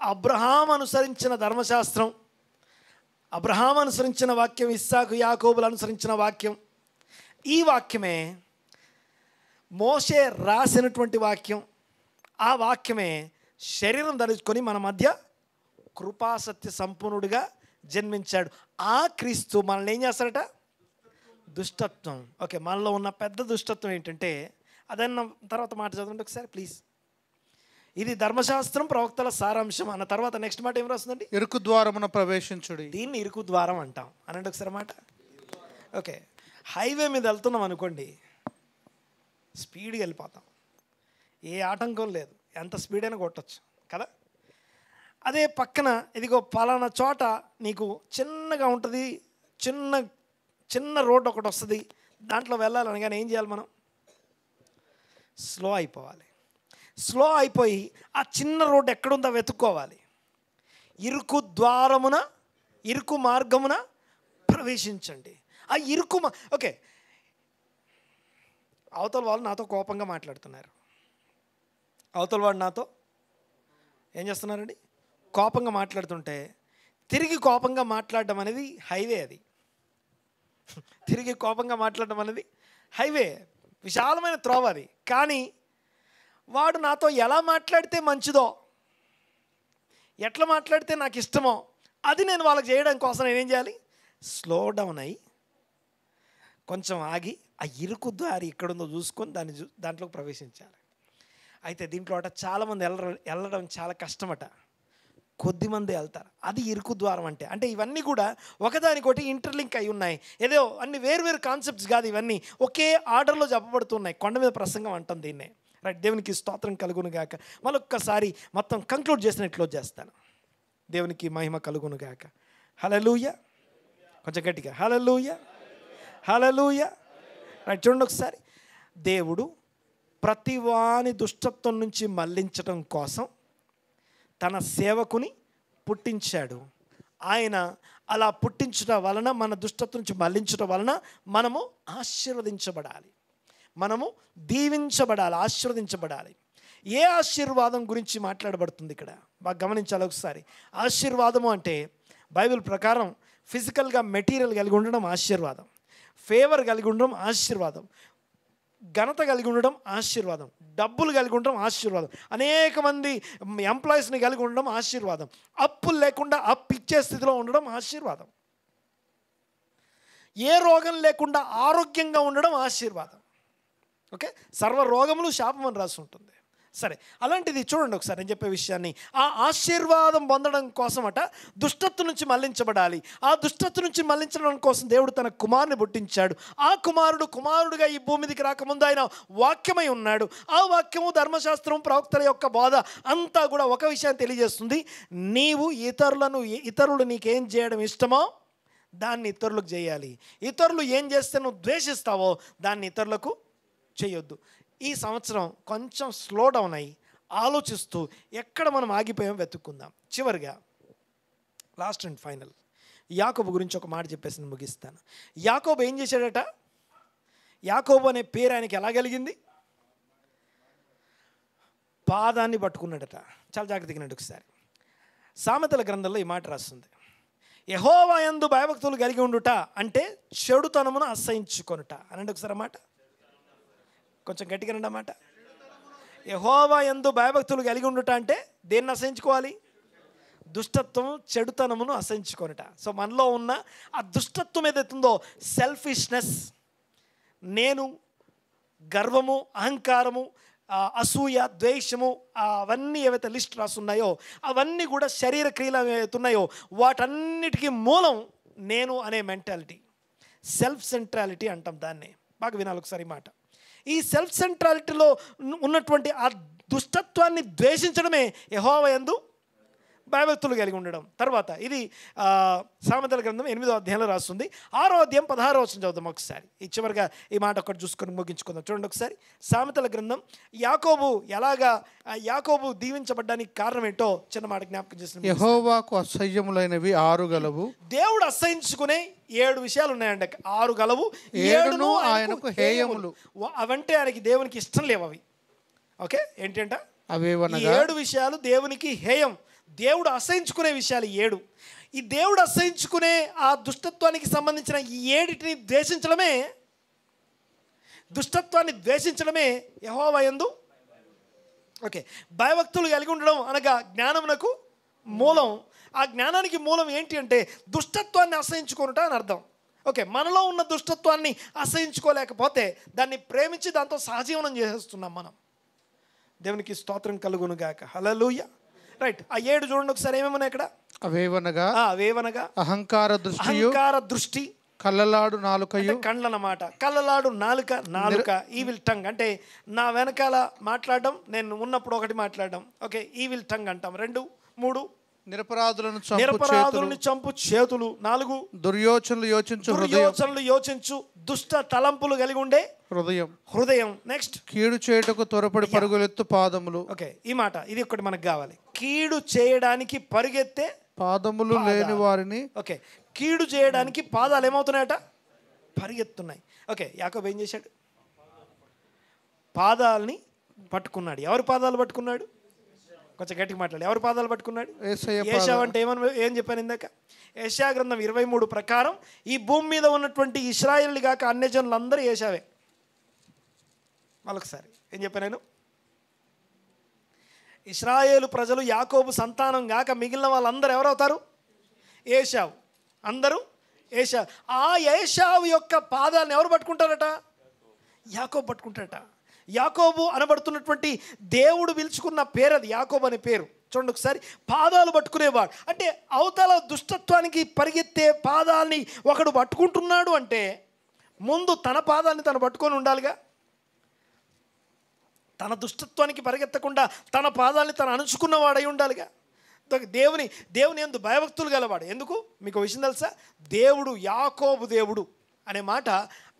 అబ్రహాం అనుసరించిన ధర్మశాస్త్రం, అబ్రహాం అనుసరించిన వాక్యం, ఇస్సాకు యాకోబులు అనుసరించిన వాక్యం, ఈ వాక్యమే మోషే రాసినటువంటి వాక్యం. ఆ వాక్యమే శరీరం ధరించుకొని మన మధ్య కృపాసత్య సంపూర్ణుడిగా జన్మించాడు. ఆ క్రీస్తు మనల్ని ఏం చేస్తాడట? దుష్టత్వం. ఓకే, మనలో ఉన్న పెద్ద దుష్టత్వం ఏంటంటే, అదన్న తర్వాత మాట చదవండి ఒకసారి ప్లీజ్. ఇది ధర్మశాస్త్రం ప్రవక్తల సారాంశం అన్న తర్వాత నెక్స్ట్ మాట ఏం రాస్తుందండి? ఇరుకు ద్వారమున ప్రవేశించుడి. దీన్ని ఇరుకు ద్వారం అంటాం. అనండి ఒకసారి మాట. ఓకే, హైవే మీద వెళ్తున్నాం అనుకోండి, స్పీడ్గా వెళ్ళిపోతాం, ఏ ఆటంకం లేదు, ఎంత స్పీడ్ అయినా కొట్టచ్చు కదా. అదే పక్కన ఇదిగో పలానా చోట నీకు చిన్నగా ఉంటుంది, చిన్న రోడ్డు ఒకటి వస్తుంది, దాంట్లో వెళ్ళాలనగానే ఏం చేయాలి? మనం స్లో అయిపోవాలి. స్లో అయిపోయి ఆ చిన్న రోడ్డు ఎక్కడుందో వెతుక్కోవాలి. ఇరుకు మార్గమున ప్రవేశించండి. ఆ ఓకే, అవతల వాళ్ళు నాతో కోపంగా మాట్లాడుతున్నారు, అవతల వాడు నాతో ఏం చేస్తున్నారండి? కోపంగా మాట్లాడుతుంటే తిరిగి కోపంగా మాట్లాడడం అనేది హైవే. అది తిరిగి కోపంగా మాట్లాడడం అనేది హైవే, విశాలమైన త్రోవ అది. కానీ వాడు నాతో ఎలా మాట్లాడితే మంచిదో, ఎట్లా మాట్లాడితే నాకు ఇష్టమో అది నేను వాళ్ళకి చేయడం కోసం నేనేం చేయాలి? స్లో డౌన్ అయ్యి కొంచెం ఆగి ఆ ఇరుకు దారి ఎక్కడుందో చూసుకొని దాంట్లోకి ప్రవేశించాలి. అయితే దీంట్లో చాలామంది వెళ్ళడం చాలా కష్టమట. కొద్దిమంది వెళ్తారు. అది ఇరుకు ద్వారం అంటే ఇవన్నీ కూడా ఒకదానికొకటి ఇంటర్లింక్ అయి ఉన్నాయి. ఏదో అన్ని వేరు కాన్సెప్ట్స్ కాదు, ఇవన్నీ ఒకే ఆర్డర్లో చెప్పబడుతున్నాయి. కొండ మీద ప్రసంగం అంటాం దీన్నే. రైట్, దేవునికి స్తోత్రం కలుగును గాక. మరొక్కసారి మొత్తం కంక్లూడ్ చేసిన క్లోజ్ చేస్తాను. దేవునికి మహిమ కలుగును గాక. హల్లెలూయా. కొంచెం గట్టిగా హల్లెలూయా, హల్లెలూయా. రైట్, చూడండి ఒకసారి. దేవుడు ప్రతివాని దుష్టత్వం నుంచి మళ్లించడం కోసం తన సేవకుని పుట్టించాడు. ఆయన అలా పుట్టించడం వలన, మన దుష్టత్వం నుంచి మళ్లించడం వలన మనము ఆశీర్వదించబడాలి, మనము దీవించబడాలి, ఆశీర్వదించబడాలి. ఏ ఆశీర్వాదం గురించి మాట్లాడబడుతుంది ఇక్కడ బాగా గమనించాలి ఒకసారి. ఆశీర్వాదము అంటే బైబిల్ ప్రకారం ఫిజికల్గా మెటీరియల్ కలిగి ఉండడం ఆశీర్వాదం, ఫేవర్ కలిగి ఉండడం ఆశీర్వాదం, ఘనత కలిగి ఉండడం ఆశీర్వాదం, డబ్బులు కలిగి ఉండడం ఆశీర్వాదం, అనేక మంది ఎంప్లాయీస్ని కలిగి ఉండడం ఆశీర్వాదం, అప్పులు లేకుండా అప్పు ఇచ్చే స్థితిలో ఉండడం ఆశీర్వాదం, ఏ రోగం లేకుండా ఆరోగ్యంగా ఉండడం ఆశీర్వాదం. ఓకే, సర్వ రోగములు శాపం అని రాసి ఉంటుంది. సరే, అలాంటిది చూడండి ఒకసారి నేను చెప్పే విషయాన్ని. ఆ ఆశీర్వాదం పొందడం కోసమట దుష్టత్వం నుంచి మళ్లించబడాలి. ఆ దుష్టత్వం నుంచి మళ్లించడం కోసం దేవుడు తన కుమారుని పుట్టించాడు. ఆ కుమారుడుగా ఈ భూమి మీదకి రాకముందు ఆయన వాక్యమై ఉన్నాడు. ఆ వాక్యము, ధర్మశాస్త్రం, ప్రవక్తల యొక్క బోధ అంతా కూడా ఒక విషయాన్ని తెలియజేస్తుంది. నీవు ఇతరులు నీకేం చేయడం ఇష్టమో దాన్ని ఇతరులకు చేయాలి. ఇతరులు ఏం చేస్తే నువ్వు ద్వేషిస్తావో దాన్ని ఇతరులకు చేయొద్దు. ఈ సంవత్సరం కొంచెం స్లో డౌన్ అయ్యి ఆలోచిస్తూ ఎక్కడ మనం ఆగిపోయాం వెతుక్కుందాం. చివరిగా లాస్ట్ అండ్ ఫైనల్ యాకోబు గురించి ఒక మాట చెప్పేసి నేను ముగిస్తాను. యాకోబు ఏం చేశాడట? యాకోబు అనే పేరు ఆయనకి ఎలా కలిగింది? పాదాన్ని పట్టుకున్నాడట. చాలా జాగ్రత్తగా వినండి ఒకసారి. సామెతల గ్రంథంలో ఈ మాట రాస్తుంది, యెహోవా యందు భయభక్తులు కలిగి ఉండుట అంటే చెడుతనమును అసహించుకొనుట. అనండి ఒకసారి అన్నమాట, కొంచెం గట్టిగా రండి అన్నమాట. యెహోవా యందు భయభక్తులు కలిగి ఉండుట అంటే దేన్ని అసహించుకోవాలి? దుష్టత్వం, చెడుతనమును అసహించుకొనుట. సో మనలో ఉన్న ఆ దుష్టత్వం ఏదైతుందో, సెల్ఫిష్నెస్, నేను, గర్వము, అహంకారము, అసూయ, ద్వేషము, అవన్నీ ఏవైతే లిస్ట్ రాస్తున్నాయో అవన్నీ కూడా శరీర క్రియలు ఏవైతున్నాయో వాటన్నిటికీ మూలం నేను అనే మెంటాలిటీ, సెల్ఫ్ సెంట్రాలిటీ అంటాం దాన్ని. బాగా వినాలి ఒకసారి మాట. ఈ సెల్ఫ్ సెంట్రాలిటీలో ఉన్నటువంటి ఆ దుష్టత్వాన్ని ద్వేషించడమే యెహోవా యందు భయభక్తులు కలిగి ఉండడం. తర్వాత ఇది సామెతల గ్రంథం 8వ అధ్యాయంలో రాస్తుంది. 6వ అధ్యాయం 16వ వచనం చదువుదాం ఒకసారి. ఈ చివరిగా ఈ మాట ఒకటి చూసుకొని ముగించుకుందాం. చూడండి ఒకసారి సామెతల గ్రంథం. యాకోబు దీవించబడ్డానికి కారణం ఏంటో చిన్న మాట జ్ఞాపకం చేసిన. యెహోవాకు అసహ్యములైనవి 6 గలవు. దేవుడు అసహించుకునే 7 విషయాలు ఉన్నాయండి. 6 గలవు, 7 ఆయనకు హేయములు. అవంటే ఆయనకి దేవునికి ఇష్టం లేవు అవి. ఓకే, ఏంటంట? అవేవనగా 7 విషయాలు దేవునికి హేయం, దేవుడు అసహించుకునే విషయాలు 7. ఈ దేవుడు అసహించుకునే ఆ దుష్టత్వానికి సంబంధించిన ఈ 7టిని ద్వేషించడమే, దుష్టత్వాన్ని ద్వేషించడమే యెహోవా యందు ఓకే భయభక్తులు కలిగి ఉండడం అనగా జ్ఞానమునకు మూలం. ఆ జ్ఞానానికి మూలం ఏంటి అంటే దుష్టత్వాన్ని అసహించుకొనుట అని అర్థం. ఓకే, మనలో ఉన్న దుష్టత్వాన్ని అసహించుకోలేకపోతే దాన్ని ప్రేమించి దాంతో సహజీవనం చేసేస్తున్నాం మనం. దేవునికి స్తోత్రం కలుగునుగాక. హల్లెలూయా. రైట్, ఆ 7 చూడండి ఒకసారి ఏమేమన్నా ఇక్కడ. అవేవనగా అహంకార దృష్టి, కళ్ళలాడు నాలుకయు, కండ్లన్నమాట. కళ్ళలాడు నాలుక, ఈవిల్ టంగ్ అంటే నా వెనకాల మాట్లాడడం, నేను ఉన్నప్పుడు ఒకటి మాట్లాడడం. ఓకే, ఈవిల్ టంగ్ అంటాం. 2, 3 నిరపరాధులను చంపు చేతులు. 4 దుర్యోచనలు యోచించు దుష్ట తలంపులు కలిగి ఉండే హృదయం. నెక్స్ట్ కీడు చేయుటకు త్వరపడి పరుగులెత్తు పాదములు. ఓకే, ఈ మాట ఇది ఒకటి మనకు కావాలి. కీడు చేయడానికి పరిగెత్తే పాదములు లేని వారిని. ఓకే, కీడు చేయడానికి పాదాలు ఏమవుతున్నాయట? పరిగెత్తున్నాయి. ఓకే, యాకోబు ఏం చేశాడు? పాదాలని పట్టుకున్నాడు. ఎవరి పాదాలు పట్టుకున్నాడు? కొంచెం గట్టిగా మాట్లాడు. ఎవరి పాదాలు పట్టుకున్నాడు? ఏషావు అంటే ఏం చెప్పాను ఇందాక? యెషయా గ్రంథం 23 ప్రకారం ఈ భూమి మీద ఉన్నటువంటి ఇశ్రాయేలు కాక అన్యజనులందరూ ఏషావే. మరొకసారి ఏం చెప్పాను నేను? ఇశ్రాయేలు ప్రజలు యాకోబు సంతానం కాక మిగిలిన వాళ్ళందరూ ఎవరవుతారు? ఏషావు. అందరూ ఏషావు. ఆ ఏషావు యొక్క పాదాలను ఎవరు పట్టుకుంటారట? యాకోబు పట్టుకుంటారట. యాకోబు అనబడుతున్నటువంటి దేవుడు పిలుచుకున్న పేరు అది, యాకోబు అనే పేరు. చూడండి ఒకసారి, పాదాలు పట్టుకునేవాడు అంటే అవతల దుష్టత్వానికి పరిగెత్తే పాదాలని ఒకడు పట్టుకుంటున్నాడు అంటే ముందు తన పాదాన్ని తను పట్టుకొని ఉండాలిగా. తన దుష్టత్వానికి పరిగెత్తకుండా తన పాదాలని తను అణుచుకున్నవాడై ఉండాలిగా. దేవుని యందు భయభక్తులు గలవాడు. ఎందుకు? మీకు విషయం తెలుసా? దేవుడు, యాకోబు దేవుడు అనే మాట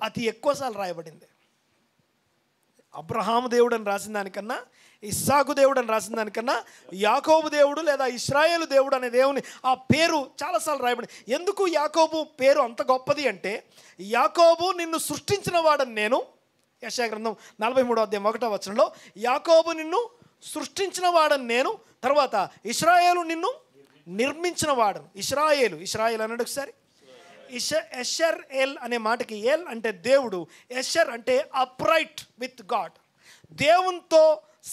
అతి ఎక్కువసార్లు రాయబడింది. అబ్రహాము దేవుడు అని రాసిన దానికన్నా, ఇస్సాకు దేవుడు అని రాసిన దానికన్నా యాకోబు దేవుడు లేదా ఇశ్రాయేలు దేవుడు అనే దేవుని ఆ పేరు చాలాసార్లు రాయబడి. ఎందుకు యాకోబు పేరు అంత గొప్పది అంటే, యాకోబు నిన్ను సృష్టించిన వాడని నేను, యెషయా గ్రంథం 43వ అధ్యాయం 1వ వచనంలో, యాకోబు నిన్ను సృష్టించిన వాడని నేను, తర్వాత ఇశ్రాయేలు నిన్ను నిర్మించిన వాడను. ఇశ్రాయేల్ అన్నాడు ఒకసారి. ఎషర్ ఎల్ అనే మాటకి ఎల్ అంటే దేవుడు, ఎషర్ అంటే అప్రైట్ విత్ గాడ్, దేవునితో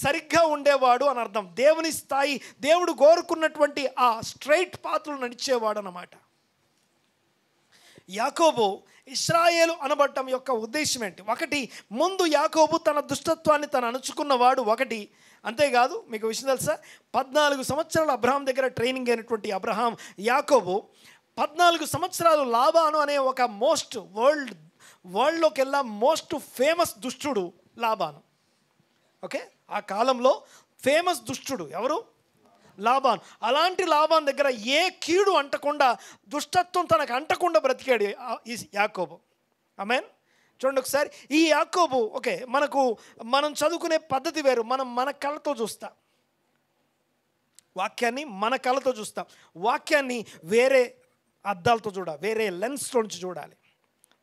సరిగ్గా ఉండేవాడు అని అర్థం. దేవుని స్థాయి, దేవుడు కోరుకున్నటువంటి ఆ స్ట్రైట్ పాత్రలు నడిచేవాడు అన్నమాట. యాకోబు ఇశ్రాయేలు అనబడటం యొక్క ఉద్దేశం ఏంటి? ఒకటి, ముందు యాకోబు తన దుష్టత్వాన్ని తను అణుచుకున్నవాడు ఒకటి. అంతేకాదు, మీకు విషయం తెలుసా, 14 సంవత్సరాలు అబ్రహాం దగ్గర ట్రైనింగ్ అయినటువంటి యాకోబు 14 సంవత్సరాలు లాబాను అనే ఒక వరల్డ్లోకి వెళ్ళా మోస్ట్ ఫేమస్ దుష్టుడు లాబాను. ఓకే, ఆ కాలంలో ఫేమస్ దుష్టుడు ఎవరు? లాబాను. అలాంటి లాబాను దగ్గర ఏ కీడు అంటకుండా, దుష్టత్వం తనకు అంటకుండా బ్రతికాడు ఈ యాకోబు. ఆమేన్. చూడండి ఒకసారి ఈ యాకోబు. ఓకే, మనం చదువుకునే పద్ధతి వేరు. మనం మన కళ్ళతో చూస్తాం వాక్యాన్ని, మన కళ్ళతో చూస్తాం. వాక్యాన్ని వేరే అద్దాలతో చూడాలి, వేరే లెన్స్లో నుంచి చూడాలి.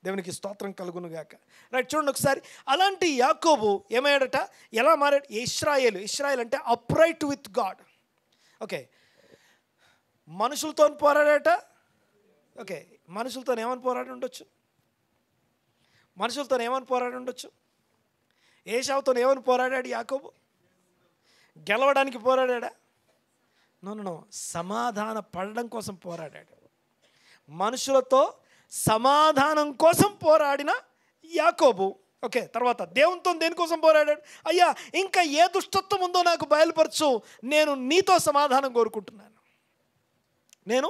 దేవునికి స్తోత్రం కలుగును గాక. రైట్, చూడండి ఒకసారి. అలాంటి యాకోబు ఏమయ్యాడట? ఎలా మారాడు? ఇశ్రాయేల్ అంటే అప్రైట్ విత్ గాడ్. ఓకే, మనుషులతో పోరాడట. ఓకే, మనుషులతో ఏమని పోరాడి ఉండొచ్చు? ఏశావుతో ఏమని పోరాడాడు యాకోబు? గెలవడానికి పోరాడా? నో, సమాధాన పడడం కోసం పోరాడాడు. మనుషులతో సమాధానం కోసం పోరాడిన యాకోబు. ఓకే, తర్వాత దేవునితో దేనికోసం పోరాడాడు? అయ్యా, ఇంకా ఏ దుష్టత్వం ఉందో నాకు బయలుపరచు, నేను నీతో సమాధానం కోరుకుంటున్నాను. నేను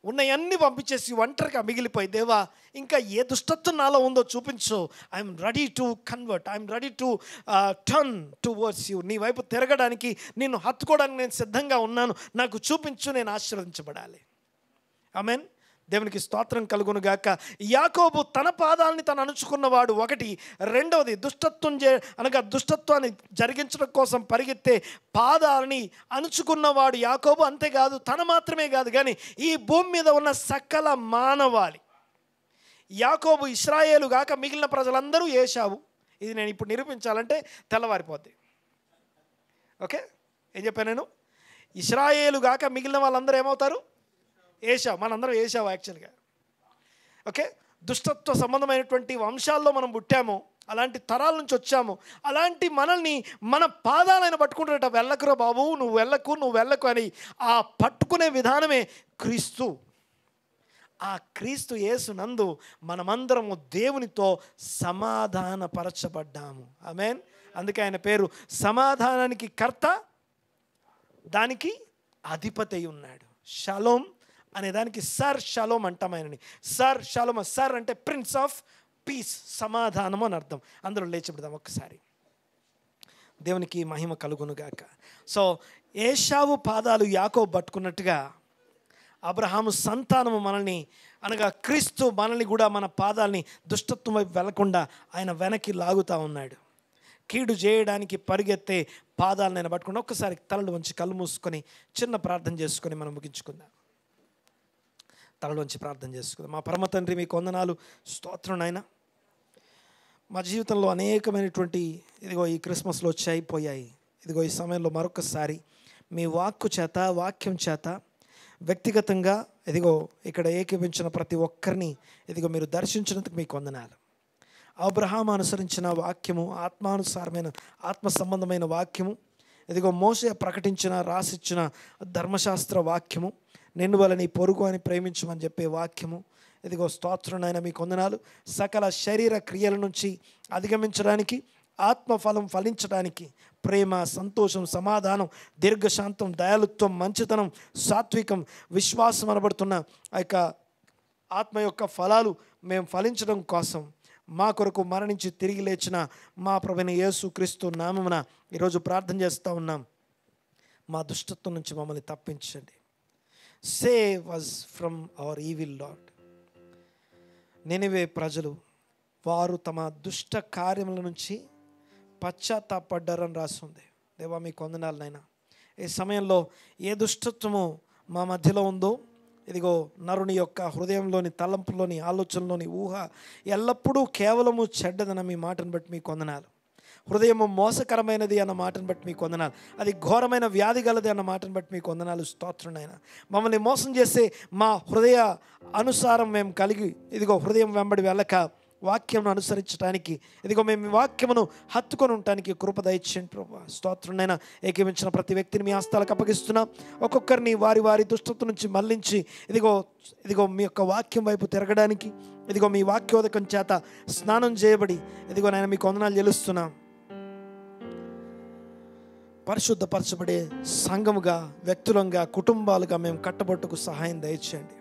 ఉన్నవన్నీ పంపించేసి ఒంటరిగా మిగిలిపోయి, దేవా ఇంకా ఏ దుష్టత్వం నాలో ఉందో చూపించు. I'm ready to convert, I'm ready to turn towards you. నీ వైపు తిరగడానికి, నిన్ను హత్తుకోవడానికి నేను సిద్ధంగా ఉన్నాను. నాకు చూపించు, నేను ఆశీర్వదించబడాలి. ఆమేన్. దేవునికి స్తోత్రం కలుగును గాక. యాకోబు తన పాదాలని తను అణుచుకున్నవాడు ఒకటి. రెండవది, దుష్టత్వాన్ని జరిగించడం కోసం పరిగెత్తే పాదాలని అణుచుకున్నవాడు యాకోబు. అంతేకాదు, తన మాత్రమే కాదు కానీ ఈ భూమి మీద ఉన్న సకల మానవాళి. యాకోబు ఇశ్రాయేలు గాక మిగిలిన ప్రజలందరూ ఏశావు. ఇది నేను ఇప్పుడు నిరూపించాలంటే తెల్లవారిపోద్ది. ఓకే, ఏం చెప్పాను నేను? ఇశ్రాయేలు గాక మిగిలిన వాళ్ళందరూ ఏమవుతారు? ఏశావు. మనందరం ఏశావు యాక్చువల్గా. ఓకే, దుష్టత్వ సంబంధమైనటువంటి వంశాల్లో మనం పుట్టాము, అలాంటి తరాల నుంచి వచ్చాము. అలాంటి మనల్ని మన పాదాలైన పట్టుకుంటారట. వెళ్ళకురా బాబు, నువ్వు వెళ్ళకు అని. ఆ పట్టుకునే విధానమే క్రీస్తు. ఆ క్రీస్తు యేసు నందు మనమందరము దేవునితో సమాధానపరచబడ్డాము. ఆమేన్. అందుకే ఆయన పేరు సమాధానానికి కర్త, దానికి అధిపతి అయి ఉన్నాడు. షలోమ్ అనే దానికి సర్ షలోమ్ అంటాం ఆయనని. Sir shalom. సర్ అంటే ప్రిన్స్ ఆఫ్ పీస్, సమాధానం అని అర్థం. అందరూ లేచిపెడదాం ఒక్కసారి. దేవునికి మహిమ కలుగును గాక. సో ఏశావు పాదాలు యాకోబు పట్టుకున్నట్టుగా అబ్రహాము సంతానము మనల్ని, అనగా క్రీస్తు మనల్ని కూడా, మన పాదాలని దుష్టత్వం వైపు వెళ్లకుండా ఆయన వెనక్కి లాగుతూ ఉన్నాడు. కీడు చేయడానికి పరిగెత్తే పాదాలను నేను పట్టుకుని ఒక్కసారి తలలు వంచి కళ్ళు మూసుకొని చిన్న ప్రార్థన చేసుకొని మనం ముగించుకుందాం. తలలు వంచి ప్రార్థన చేసుకుందాం. మా పరమ తండ్రి, మీకు వందనాలు, స్తోత్రం నాయన. మా జీవితంలో అనేకమైనటువంటి ఇదిగో ఈ క్రిస్మస్లో వచ్చి అయిపోయాయి. ఇదిగో ఈ సమయంలో మరొకసారి మీ వాక్యం చేత వ్యక్తిగతంగా ఇదిగో ఇక్కడ ఏకీపించిన ప్రతి ఒక్కరిని ఇదిగో మీరు దర్శించినందుకు మీకు వందనాలు. అబ్రహాము అనుసరించిన వాక్యము, ఆత్మానుసారమైన ఆత్మ సంబంధమైన వాక్యము, ఇదిగో మోషే ప్రకటించిన రాసిచ్చిన ధర్మశాస్త్ర వాక్యము, నిన్ను వల్ల నీ పొరుగు అని ప్రేమించమని చెప్పే వాక్యము, ఇదిగో స్తోత్రం నాయన, మీకు వందనాలు. సకల శరీర క్రియల నుంచి అధిగమించడానికి, ఆత్మఫలం ఫలించడానికి, ప్రేమ, సంతోషం, సమాధానం, దీర్ఘశాంతం, దయాలుత్వం, మంచితనం, సాత్వికం, విశ్వాసం అనబడుతున్న ఆ యొక్క ఆత్మ యొక్క ఫలాలు మేము ఫలించడం కోసం మా కొరకు మరణించి తిరిగి లేచిన మా ప్రభువైన యేసు క్రీస్తు నామమున ఈరోజు ప్రార్థన చేస్తూ ఉన్నాం. మా దుష్టత్వం నుంచి మమ్మల్ని తప్పించండి. Save us from our evil lord. Nineveh ప్రజలు వారు తమ దుష్ట కార్యముల నుంచి పశ్చాత్తాపడ్డారని రాస్తుంది. దేవా మీకు వందనాలు నాయనా. ఈ సమయంలో ఏ దుష్టత్వము మా మధ్యలో ఉందో, ఇదిగో నరుని యొక్క హృదయంలోని, తలంపులోని, ఆలోచనలోని ఊహ ఎల్లప్పుడూ కేవలము చెడ్డదన మీ మాటను బట్టి మీకు వందనాలు. హృదయము మోసకరమైనది అన్న మాటను బట్టి మీకు వందనాలు. అది ఘోరమైన వ్యాధి గలది అన్న మాటను బట్టి మీకు వందనాలు, స్తోత్రం నాయన. మమ్మల్ని మోసం చేసే మా హృదయ అనుసారం మేము కలిగి ఇదిగో హృదయం వెంబడి వెళ్ళక వాక్యమును అనుసరించడానికి ఇదిగో మేము ఈ వాక్యమును హత్తుకొని ఉండటానికి కృప దయచేయండి ప్రభువా. స్తోత్రంనైనా ఏకీవించిన ప్రతి వ్యక్తిని మీ హస్తాలకు అప్పగిస్తున్నాం. ఒక్కొక్కరిని వారి వారి దుష్టత నుంచి మళ్లించి ఇదిగో మీ యొక్క వాక్యం వైపు తిరగడానికి ఇదిగో మీ వాక్యోదకం చేత స్నానం చేయబడి ఇదిగో నేను మీకు వందనాలు చెల్లిస్తున్నాం. పరిశుద్ధపరచబడే సంఘముగా, వ్యక్తులంగా, కుటుంబాలుగా మేము కట్టబట్టుకు సహాయం దయచేయండి.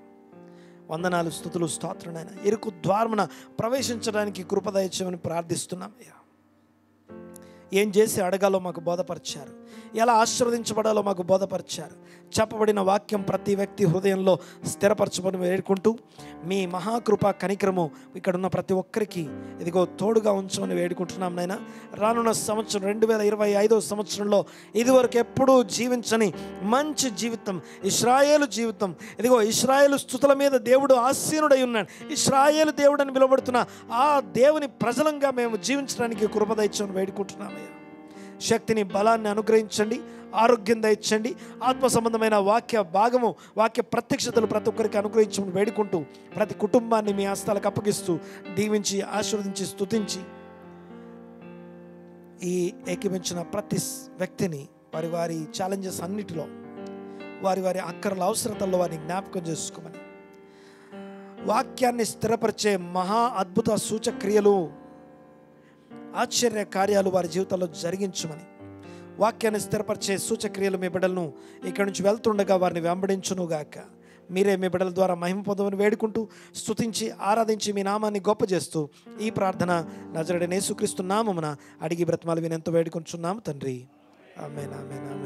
వందనాలు, స్తుతులు, స్తోత్రుడైన ఇరుకు ద్వారమున ప్రవేశించడానికి కృప దయచేయమని ప్రార్థిస్తున్నాం. ఏం చేసి అడగాలో మాకు బోధపరిచారు, ఎలా ఆశీర్వదించబడాలో మాకు బోధపరిచారు. చెప్పబడిన వాక్యం ప్రతి వ్యక్తి హృదయంలో స్థిరపరచమని వేడుకుంటూ మీ మహాకృప కనికరము ఇక్కడ ఉన్న ప్రతి ఒక్కరికి ఇదిగో తోడుగా ఉంచమని వేడుకుంటున్నాం నాయన. రానున్న సంవత్సరం 2025 సంవత్సరంలో ఇదివరకు ఎప్పుడూ జీవించని మంచి జీవితం, ఇశ్రాయేలు జీవితం, ఇదిగో ఇశ్రాయేలు స్తుతుల మీద దేవుడు ఆసీనుడై ఉన్నాడు. ఇశ్రాయేలు దేవుడు అని పిలువబడుతున్న ఆ దేవుని ప్రజలంగా మేము జీవించడానికి కృప దయచేయమని వేడుకుంటున్నామయ్యా. శక్తిని, బలాన్ని అనుగ్రహించండి, ఆరోగ్యం దయచండి. ఆత్మ సంబంధమైన వాక్య భాగము, వాక్య ప్రత్యక్షతలు ప్రతి ఒక్కరికి అనుగ్రహించమని వేడుకుంటూ ప్రతి కుటుంబాన్ని మీ హస్తాలకు అప్పగిస్తూ దీవించి ఆశీర్వదించి స్తుతించి ఈ ఏకీవించిన ప్రతి వ్యక్తిని వారి వారి ఛాలెంజెస్ అన్నిటిలో, వారి వారి అక్కర్ల అవసరతల్లో వారిని జ్ఞాపకం చేసుకోమని, వాక్యాన్ని స్థిరపరిచే మహా అద్భుత సూచక్రియలు, ఆశ్చర్య కార్యాలు వారి జీవితంలో జరిగించమని, వాక్యాన్ని స్థిరపరిచే సూచక్రియలు మీ బిడ్డలను ఇక్కడి నుంచి వెళ్తుండగా వారిని వెంబడించునుగాక. మీరే మీ బిడ్డల ద్వారా మహిమ పొందమని వేడుకుంటూ స్తుతించి ఆరాధించి మీ నామాన్ని గొప్ప చేస్తూ ఈ ప్రార్థన నజరేయుడైన యేసుక్రీస్తు నామమున అడిగి బ్రతిమాలి విని ఎంతో వేడుకుంటున్నాము తండ్రి. ఆమేన్, ఆమేన్, ఆమేన్.